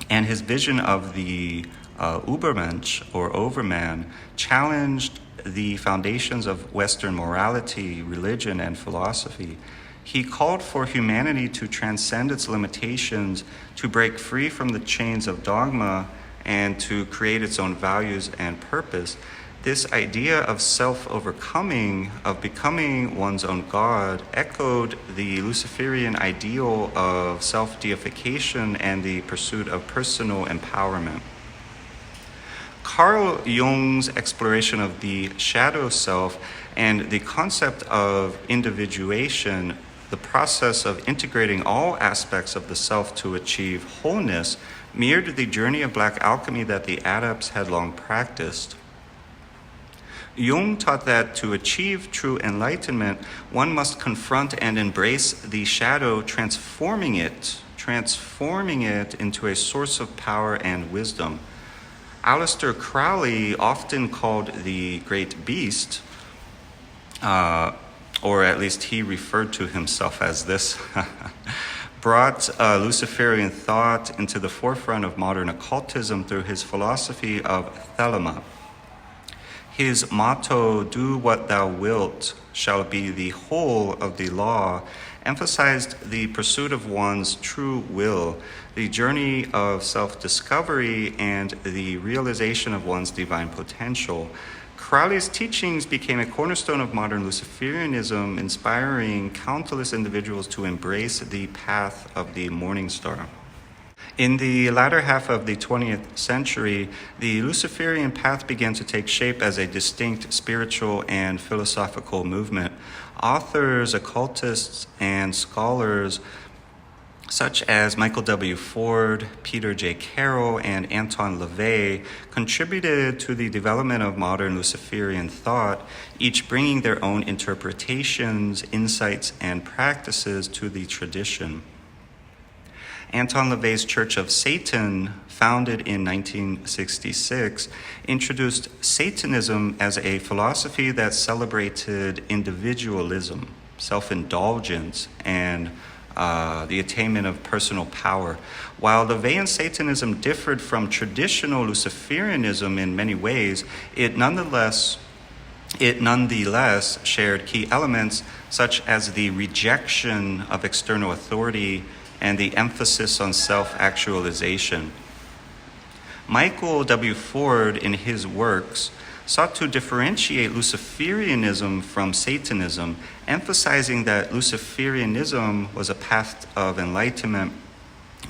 and his vision of the Übermensch, or overman, challenged the foundations of Western morality, religion, and philosophy. He called for humanity to transcend its limitations, to break free from the chains of dogma, and to create its own values and purpose. This idea of self-overcoming, of becoming one's own God, echoed the Luciferian ideal of self-deification and the pursuit of personal empowerment. Carl Jung's exploration of the shadow self and the concept of individuation, the process of integrating all aspects of the self to achieve wholeness, mirrored the journey of Black alchemy that the adepts had long practiced. Jung taught that to achieve true enlightenment, one must confront and embrace the shadow, transforming it into a source of power and wisdom. Aleister Crowley, often called the Great Beast, or at least he referred to himself as this, brought Luciferian thought into the forefront of modern occultism through his philosophy of Thelema. His motto, "Do what thou wilt, shall be the whole of the law," emphasized the pursuit of one's true will, the journey of self-discovery, and the realization of one's divine potential. Crowley's teachings became a cornerstone of modern Luciferianism, inspiring countless individuals to embrace the path of the morning star. In the latter half of the 20th century, the Luciferian path began to take shape as a distinct spiritual and philosophical movement. Authors, occultists, and scholars such as Michael W. Ford, Peter J. Carroll, and Anton LaVey contributed to the development of modern Luciferian thought, each bringing their own interpretations, insights, and practices to the tradition. Anton LaVey's Church of Satan, founded in 1966, introduced Satanism as a philosophy that celebrated individualism, self-indulgence, and the attainment of personal power. While LaVeyan Satanism differed from traditional Luciferianism in many ways, it nonetheless shared key elements such as the rejection of external authority and the emphasis on self-actualization. Michael W. Ford, in his works, sought to differentiate Luciferianism from Satanism, emphasizing that Luciferianism was a path of enlightenment,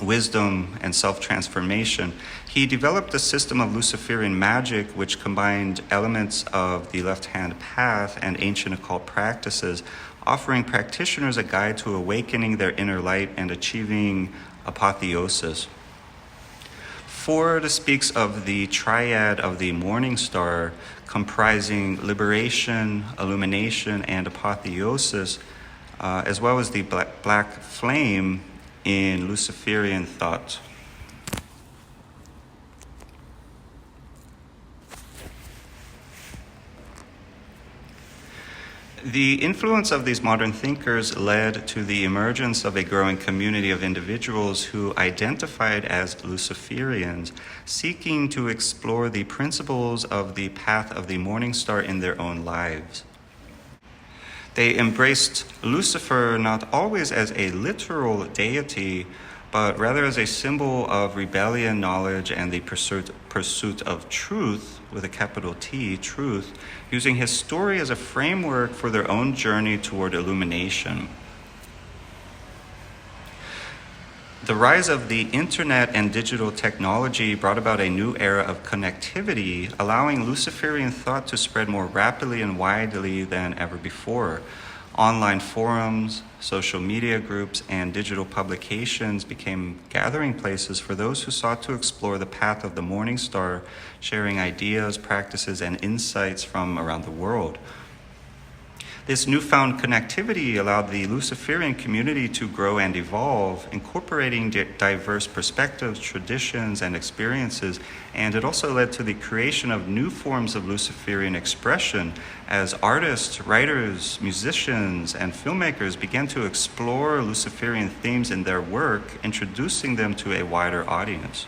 wisdom, and self-transformation. He developed a system of Luciferian magic which combined elements of the left-hand path and ancient occult practices, offering practitioners a guide to awakening their inner light and achieving apotheosis. Ford speaks of the triad of the morning star, comprising liberation, illumination, and apotheosis, as well as the black flame in Luciferian thought. The influence of these modern thinkers led to the emergence of a growing community of individuals who identified as Luciferians, seeking to explore the principles of the path of the morning star in their own lives. They embraced Lucifer not always as a literal deity, but rather as a symbol of rebellion, knowledge, and the pursuit of truth, with a capital T, truth, using his story as a framework for their own journey toward illumination. The rise of the internet and digital technology brought about a new era of connectivity, allowing Luciferian thought to spread more rapidly and widely than ever before. Online forums, social media groups, and digital publications became gathering places for those who sought to explore the path of the morning star, sharing ideas, practices, and insights from around the world. This newfound connectivity allowed the Luciferian community to grow and evolve, incorporating diverse perspectives, traditions, and experiences, and it also led to the creation of new forms of Luciferian expression as artists, writers, musicians, and filmmakers began to explore Luciferian themes in their work, introducing them to a wider audience.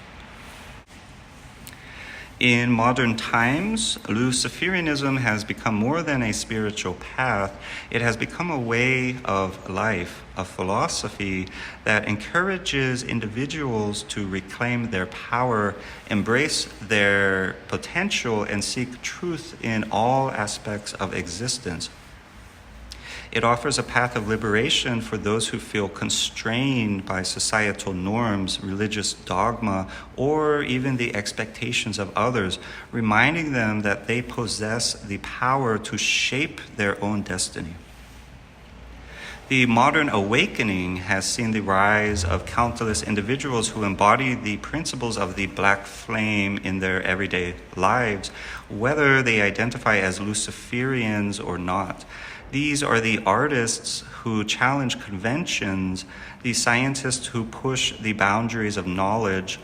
In modern times, Luciferianism has become more than a spiritual path. It has become a way of life, a philosophy that encourages individuals to reclaim their power, embrace their potential, and seek truth in all aspects of existence. It offers a path of liberation for those who feel constrained by societal norms, religious dogma, or even the expectations of others, reminding them that they possess the power to shape their own destiny. The modern awakening has seen the rise of countless individuals who embody the principles of the black flame in their everyday lives, whether they identify as Luciferians or not. These are the artists who challenge conventions, the scientists who push the boundaries of knowledge,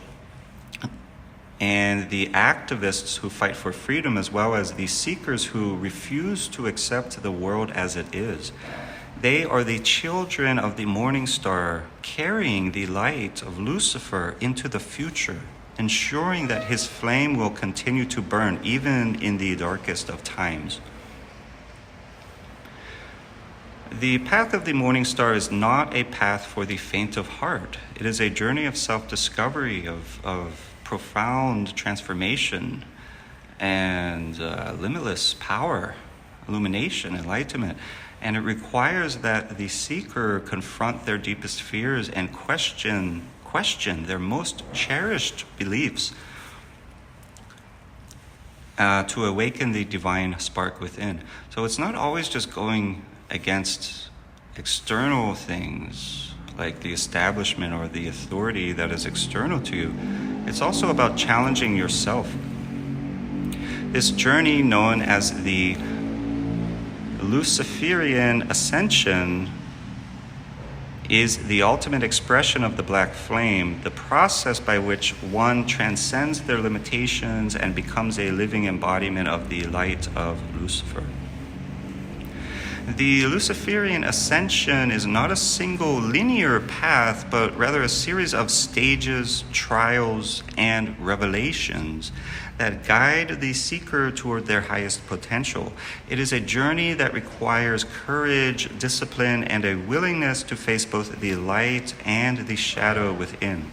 and the activists who fight for freedom, as well as the seekers who refuse to accept the world as it is. They are the children of the morning star, carrying the light of Lucifer into the future, ensuring that his flame will continue to burn even in the darkest of times. The path of the morning star is not a path for the faint of heart. It is a journey of self-discovery, of profound transformation, and limitless power, illumination, enlightenment. And it requires that the seeker confront their deepest fears and question their most cherished beliefs to awaken the divine spark within. So it's not always just going against external things like the establishment or the authority that is external to you. It's also about challenging yourself. This journey, known as the Luciferian Ascension, is the ultimate expression of the black flame, the process by which one transcends their limitations and becomes a living embodiment of the light of Lucifer. The Luciferian ascension is not a single linear path, but rather a series of stages, trials, and revelations that guide the seeker toward their highest potential. It is a journey that requires courage, discipline, and a willingness to face both the light and the shadow within.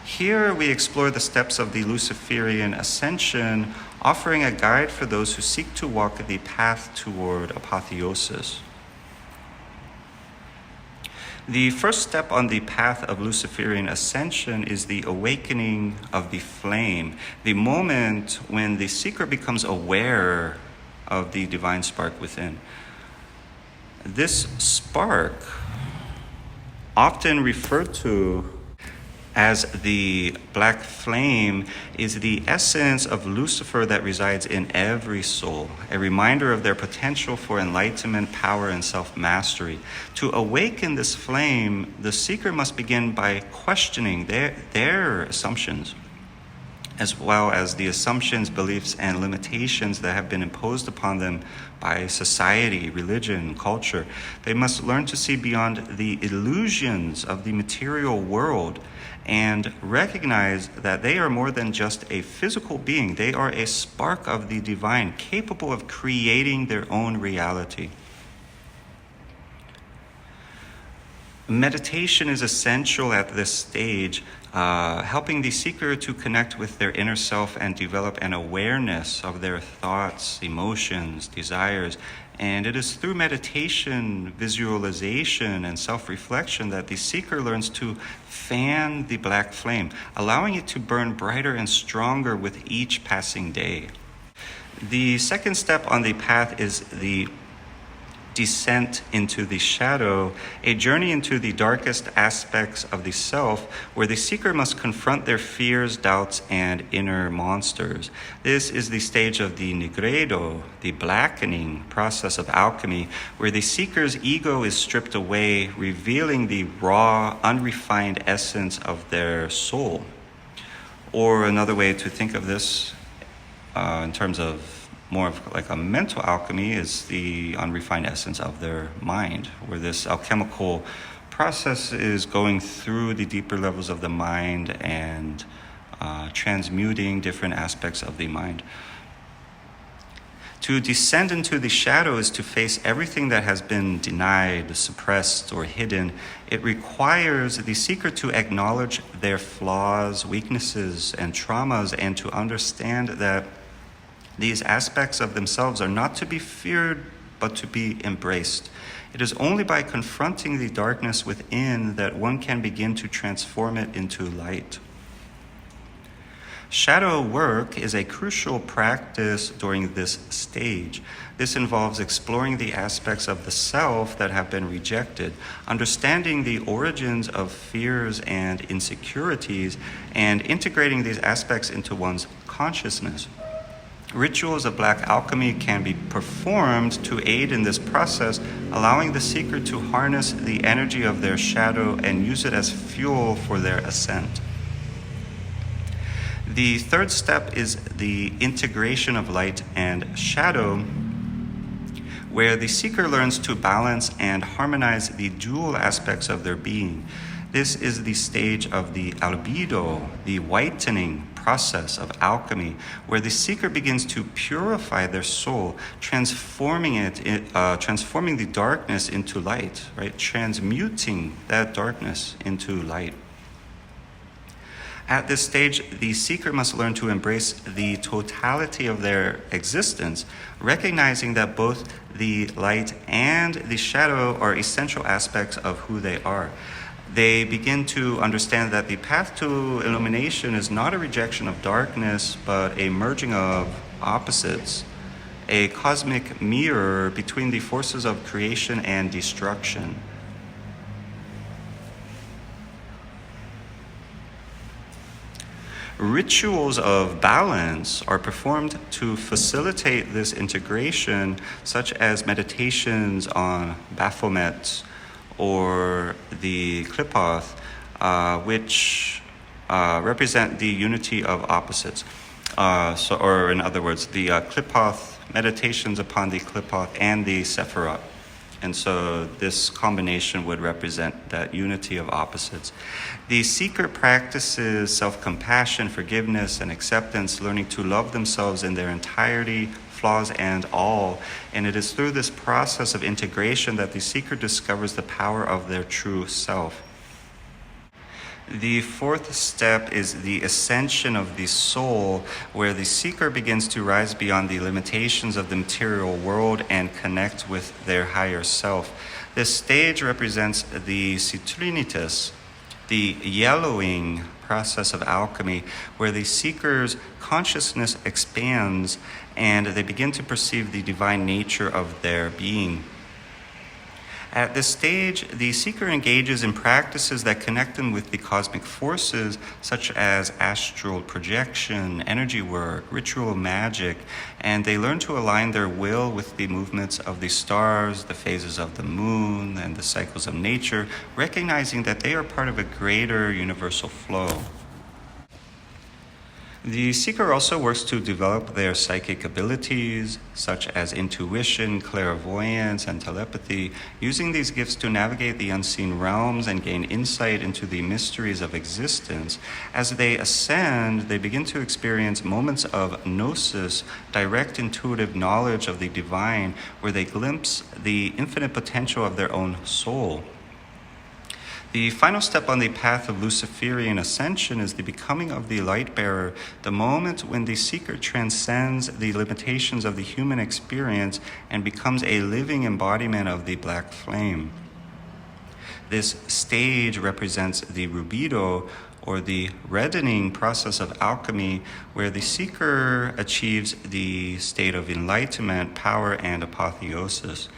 Here we explore the steps of the Luciferian ascension, offering a guide for those who seek to walk the path toward apotheosis. The first step on the path of Luciferian ascension is the awakening of the flame, the moment when the seeker becomes aware of the divine spark within. This spark, often referred to as the black flame, is the essence of Lucifer that resides in every soul, a reminder of their potential for enlightenment, power, and self-mastery. To awaken this flame, the seeker must begin by questioning their assumptions, as well as the assumptions, beliefs, and limitations that have been imposed upon them by society, religion, culture. They must learn to see beyond the illusions of the material world and recognize that they are more than just a physical being. They are a spark of the divine, capable of creating their own reality. Meditation is essential at this stage, helping the seeker to connect with their inner self and develop an awareness of their thoughts, emotions, desires. And it is through meditation, visualization, and self-reflection that the seeker learns to fan the black flame, allowing it to burn brighter and stronger with each passing day. The second step on the path is the descent into the shadow, a journey into the darkest aspects of the self, where the seeker must confront their fears, doubts, and inner monsters. This is the stage of the nigredo, the blackening process of alchemy, where the seeker's ego is stripped away, revealing the raw, unrefined essence of their soul. Or another way to think of this, in terms of more of like a mental alchemy, is the unrefined essence of their mind, where this alchemical process is going through the deeper levels of the mind and transmuting different aspects of the mind. To descend into the shadow is to face everything that has been denied, suppressed, or hidden. It requires the seeker to acknowledge their flaws, weaknesses, and traumas, and to understand that these aspects of themselves are not to be feared, but to be embraced. It is only by confronting the darkness within that one can begin to transform it into light. Shadow work is a crucial practice during this stage. This involves exploring the aspects of the self that have been rejected, understanding the origins of fears and insecurities, and integrating these aspects into one's consciousness. Rituals of black alchemy can be performed to aid in this process, allowing the seeker to harness the energy of their shadow and use it as fuel for their ascent. The third step is the integration of light and shadow, where the seeker learns to balance and harmonize the dual aspects of their being. This is the stage of the albedo, the whitening process of alchemy, where the seeker begins to purify their soul, transforming the darkness into light, right? Transmuting that darkness into light. At this stage, the seeker must learn to embrace the totality of their existence, recognizing that both the light and the shadow are essential aspects of who they are. They begin to understand that the path to illumination is not a rejection of darkness, but a merging of opposites, a cosmic mirror between the forces of creation and destruction. Rituals of balance are performed to facilitate this integration, such as meditations on Baphomet or the klipoth, which represent the unity of opposites. Or in other words, the klipoth, meditations upon the klipoth and the sephirot. And so this combination would represent that unity of opposites. The seeker practices self-compassion, forgiveness, and acceptance, learning to love themselves in their entirety, flaws and all. And it is through this process of integration that the seeker discovers the power of their true self. The fourth step is the ascension of the soul, where the seeker begins to rise beyond the limitations of the material world and connect with their higher self. This stage represents the citrinitas, the yellowing process of alchemy, where the seeker's consciousness expands and they begin to perceive the divine nature of their being. At this stage, the seeker engages in practices that connect them with the cosmic forces, such as astral projection, energy work, ritual magic, and they learn to align their will with the movements of the stars, the phases of the moon, and the cycles of nature, recognizing that they are part of a greater universal flow. The seeker also works to develop their psychic abilities, such as intuition, clairvoyance, and telepathy, using these gifts to navigate the unseen realms and gain insight into the mysteries of existence. As they ascend, they begin to experience moments of gnosis, direct intuitive knowledge of the divine, where they glimpse the infinite potential of their own soul. The final step on the path of Luciferian ascension is the becoming of the light bearer, the moment when the seeker transcends the limitations of the human experience and becomes a living embodiment of the black flame. This stage represents the rubido, or the reddening process of alchemy, where the seeker achieves the state of enlightenment, power, and apotheosis.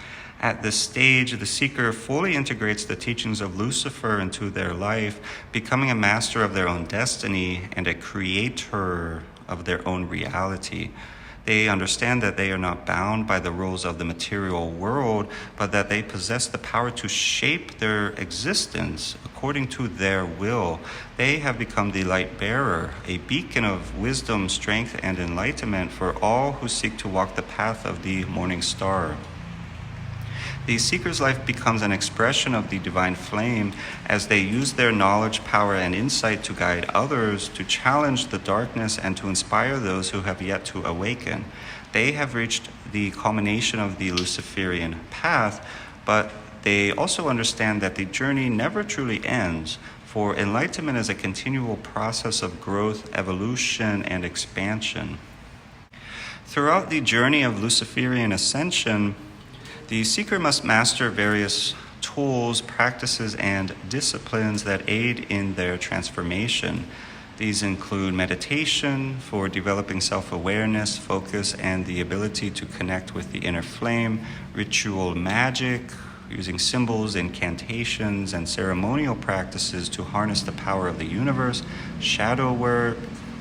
At this stage, the seeker fully integrates the teachings of Lucifer into their life, becoming a master of their own destiny and a creator of their own reality. They understand that they are not bound by the rules of the material world, but that they possess the power to shape their existence according to their will. They have become the light bearer, a beacon of wisdom, strength, and enlightenment for all who seek to walk the path of the morning star. The seeker's life becomes an expression of the divine flame as they use their knowledge, power, and insight to guide others, to challenge the darkness, and to inspire those who have yet to awaken. They have reached the culmination of the Luciferian path, but they also understand that the journey never truly ends, for enlightenment is a continual process of growth, evolution, and expansion. Throughout the journey of Luciferian ascension, the seeker must master various tools, practices, and disciplines that aid in their transformation. These include meditation for developing self-awareness, focus, and the ability to connect with the inner flame, ritual magic, using symbols, incantations, and ceremonial practices to harness the power of the universe, shadow work,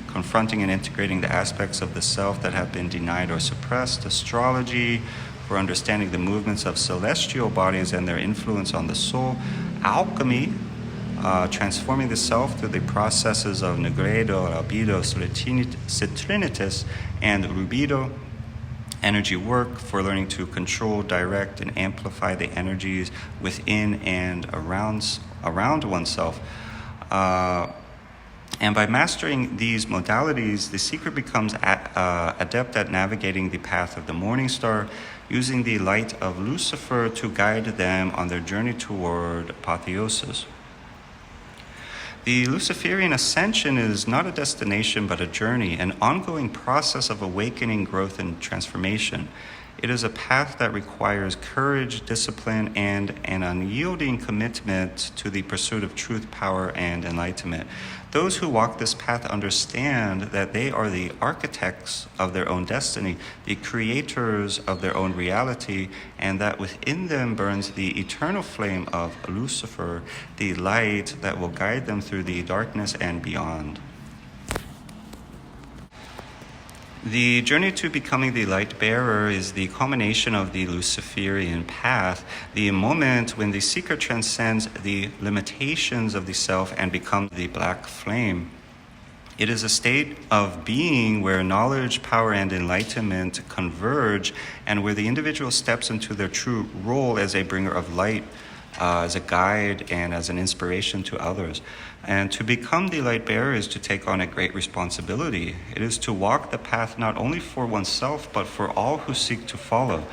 confronting and integrating the aspects of the self that have been denied or suppressed, astrology, for understanding the movements of celestial bodies and their influence on the soul, alchemy, transforming the self through the processes of negredo, albedo, citrinitas, and rubido, energy work for learning to control, direct, and amplify the energies within and around oneself. And by mastering these modalities, the seeker becomes adept at navigating the path of the morning star, using the light of Lucifer to guide them on their journey toward apotheosis. The Luciferian ascension is not a destination but a journey, an ongoing process of awakening, growth, and transformation. It is a path that requires courage, discipline, and an unyielding commitment to the pursuit of truth, power, and enlightenment. Those who walk this path understand that they are the architects of their own destiny, the creators of their own reality, and that within them burns the eternal flame of Lucifer, the light that will guide them through the darkness and beyond. The journey to becoming the light bearer is the culmination of the Luciferian path, the moment when the seeker transcends the limitations of the self and becomes the black flame. It is a state of being where knowledge, power, and enlightenment converge, and where the individual steps into their true role as a bringer of light, as a guide, and as an inspiration to others. And to become the light bearer is to take on a great responsibility. It is to walk the path not only for oneself, but for all who seek to follow.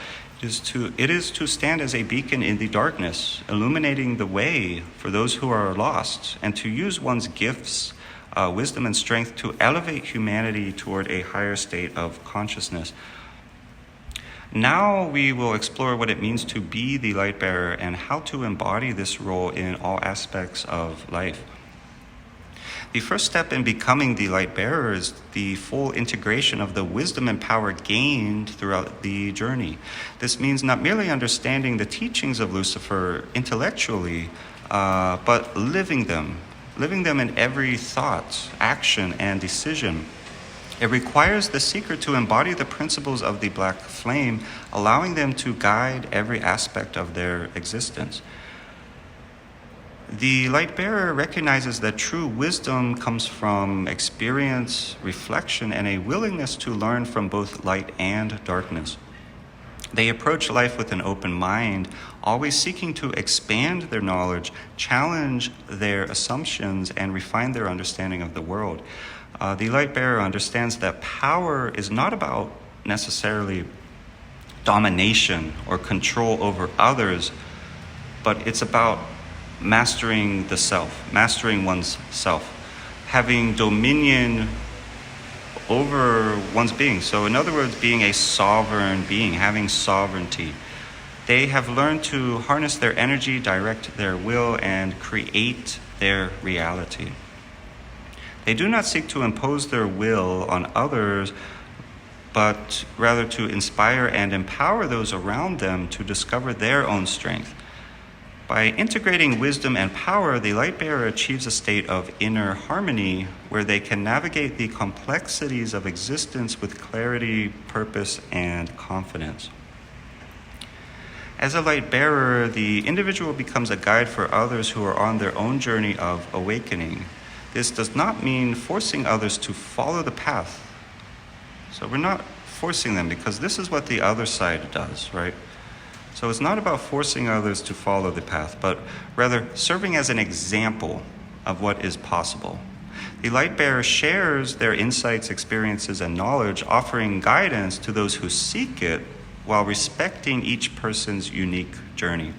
It is to stand as a beacon in the darkness, illuminating the way for those who are lost, and to use one's gifts, wisdom, and strength to elevate humanity toward a higher state of consciousness. Now we will explore what it means to be the light bearer and how to embody this role in all aspects of life. The first step in becoming the light bearer is the full integration of the wisdom and power gained throughout the journey. This means not merely understanding the teachings of Lucifer intellectually, but living them in every thought, action, and decision. It requires the seeker to embody the principles of the black flame, allowing them to guide every aspect of their existence. The light bearer recognizes that true wisdom comes from experience, reflection, and a willingness to learn from both light and darkness. They approach life with an open mind, always seeking to expand their knowledge, challenge their assumptions, and refine their understanding of the world. The light bearer understands that power is not about necessarily domination or control over others, but it's about mastering the self, mastering one's self, having dominion over one's being. So in other words, being a sovereign being, having sovereignty. They have learned to harness their energy, direct their will, and create their reality. They do not seek to impose their will on others, but rather to inspire and empower those around them to discover their own strength. By integrating wisdom and power, the light bearer achieves a state of inner harmony where they can navigate the complexities of existence with clarity, purpose, and confidence. As a light bearer, the individual becomes a guide for others who are on their own journey of awakening. This does not mean forcing others to follow the path. So we're not forcing them, because this is what the other side does, right? So it's not about forcing others to follow the path, but rather serving as an example of what is possible. The light bearer shares their insights, experiences, and knowledge, offering guidance to those who seek it while respecting each person's unique journey.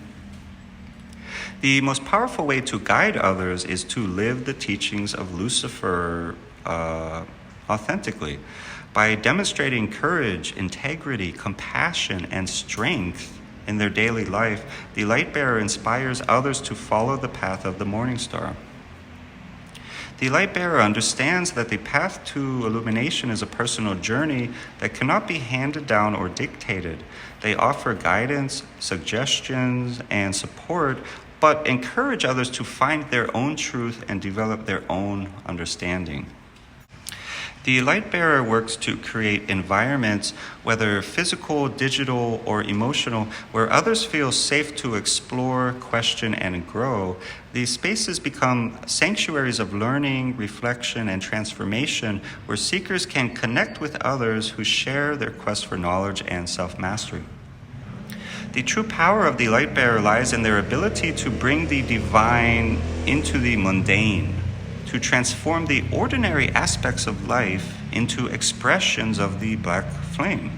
The most powerful way to guide others is to live the teachings of Lucifer authentically. By demonstrating courage, integrity, compassion, and strength in their daily life, the light bearer inspires others to follow the path of the morning star. The light bearer understands that the path to illumination is a personal journey that cannot be handed down or dictated. They offer guidance, suggestions, and support, but encourage others to find their own truth and develop their own understanding. The light bearer works to create environments, whether physical, digital, or emotional, where others feel safe to explore, question, and grow. These spaces become sanctuaries of learning, reflection, and transformation, where seekers can connect with others who share their quest for knowledge and self-mastery. The true power of the light bearer lies in their ability to bring the divine into the mundane, to transform the ordinary aspects of life into expressions of the black flame.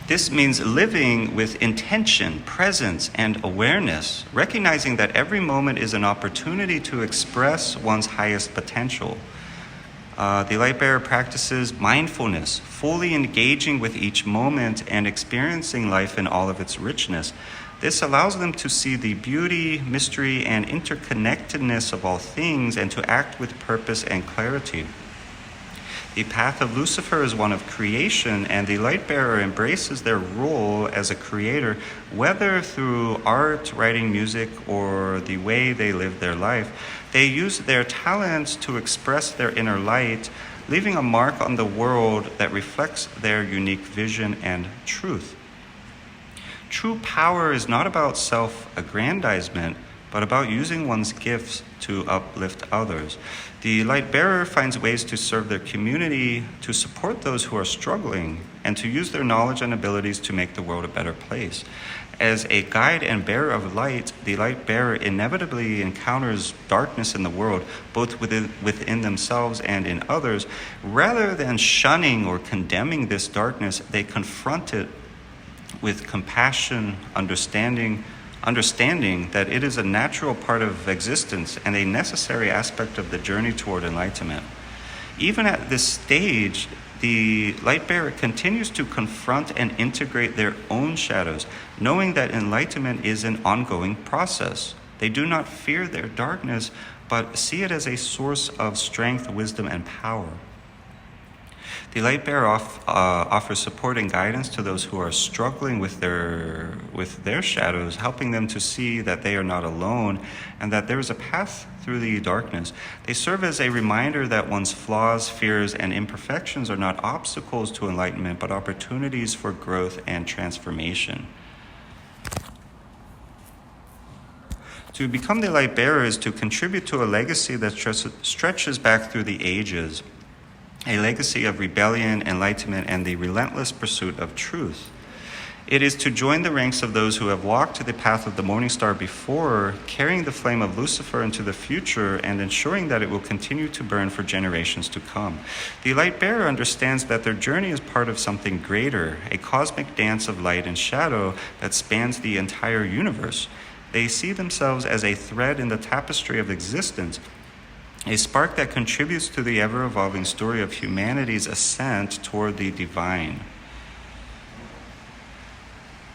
This means living with intention, presence, and awareness, recognizing that every moment is an opportunity to express one's highest potential. The light bearer practices mindfulness, fully engaging with each moment and experiencing life in all of its richness. This allows them to see the beauty, mystery, and interconnectedness of all things and to act with purpose and clarity. The path of Lucifer is one of creation, and the light bearer embraces their role as a creator, whether through art, writing music, or the way they live their life. They use their talents to express their inner light, leaving a mark on the world that reflects their unique vision and truth. True power is not about self-aggrandizement, but about using one's gifts to uplift others. The light bearer finds ways to serve their community, to support those who are struggling, and to use their knowledge and abilities to make the world a better place. As a guide and bearer of light, the light bearer inevitably encounters darkness in the world, both within themselves and in others. Rather than shunning or condemning this darkness, they confront it with compassion, understanding that it is a natural part of existence and a necessary aspect of the journey toward enlightenment. Even at this stage, the light bearer continues to confront and integrate their own shadows, knowing that enlightenment is an ongoing process. They do not fear their darkness, but see it as a source of strength, wisdom, and power. The light bearer offers support and guidance to those who are struggling with their shadows, helping them to see that they are not alone and that there is a path through the darkness. They serve as a reminder that one's flaws, fears, and imperfections are not obstacles to enlightenment, but opportunities for growth and transformation. To become the light bearer is to contribute to a legacy that stretches back through the ages. A legacy of rebellion, enlightenment, and the relentless pursuit of truth. It is to join the ranks of those who have walked the path of the morning star before, carrying the flame of Lucifer into the future and ensuring that it will continue to burn for generations to come. The light bearer understands that their journey is part of something greater, a cosmic dance of light and shadow that spans the entire universe. They see themselves as a thread in the tapestry of existence, a spark that contributes to the ever-evolving story of humanity's ascent toward the divine.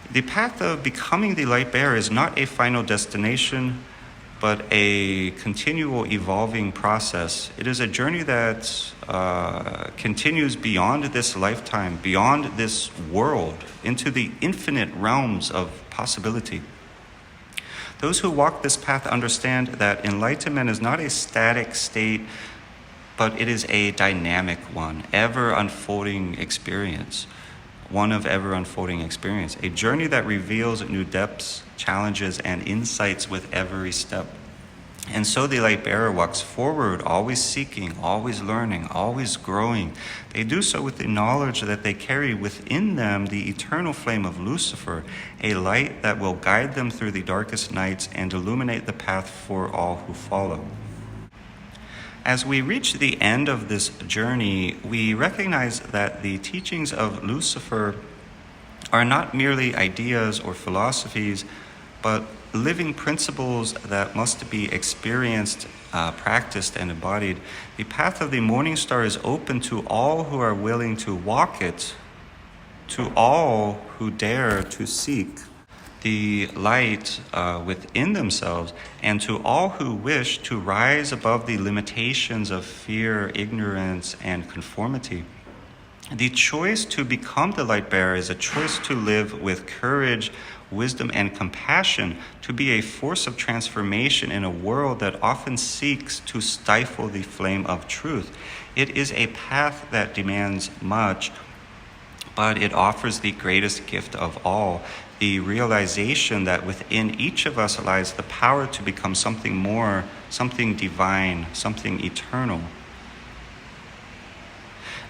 The path of becoming the light bearer is not a final destination, but a continual evolving process. It is a journey that continues beyond this lifetime, beyond this world, into the infinite realms of possibility. Those who walk this path understand that enlightenment is not a static state, but it is a dynamic one, ever-unfolding experience, a journey that reveals new depths, challenges, and insights with every step. And so the light bearer walks forward, always seeking, always learning, always growing. They do so with the knowledge that they carry within them the eternal flame of Lucifer, a light that will guide them through the darkest nights and illuminate the path for all who follow. As we reach the end of this journey, we recognize that the teachings of Lucifer are not merely ideas or philosophies, but living principles that must be experienced, practiced, and embodied. The path of the morning star is open to all who are willing to walk it, to all who dare to seek the light within themselves, and to all who wish to rise above the limitations of fear, ignorance, and conformity. The choice to become the light bearer is a choice to live with courage, wisdom, and compassion, to be a force of transformation in a world that often seeks to stifle the flame of truth. It is a path that demands much, but it offers the greatest gift of all, the realization that within each of us lies the power to become something more, something divine, something eternal.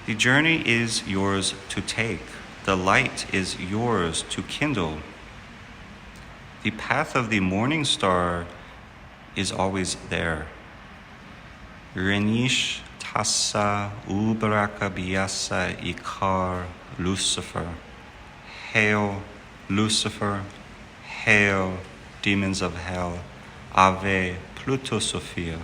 The journey is yours to take. The light is yours to kindle. The path of the morning star is always there. Renish tassa ubraka biasa ikar Lucifer. Hail, Lucifer. Hail, demons of hell. Ave Plutosophia.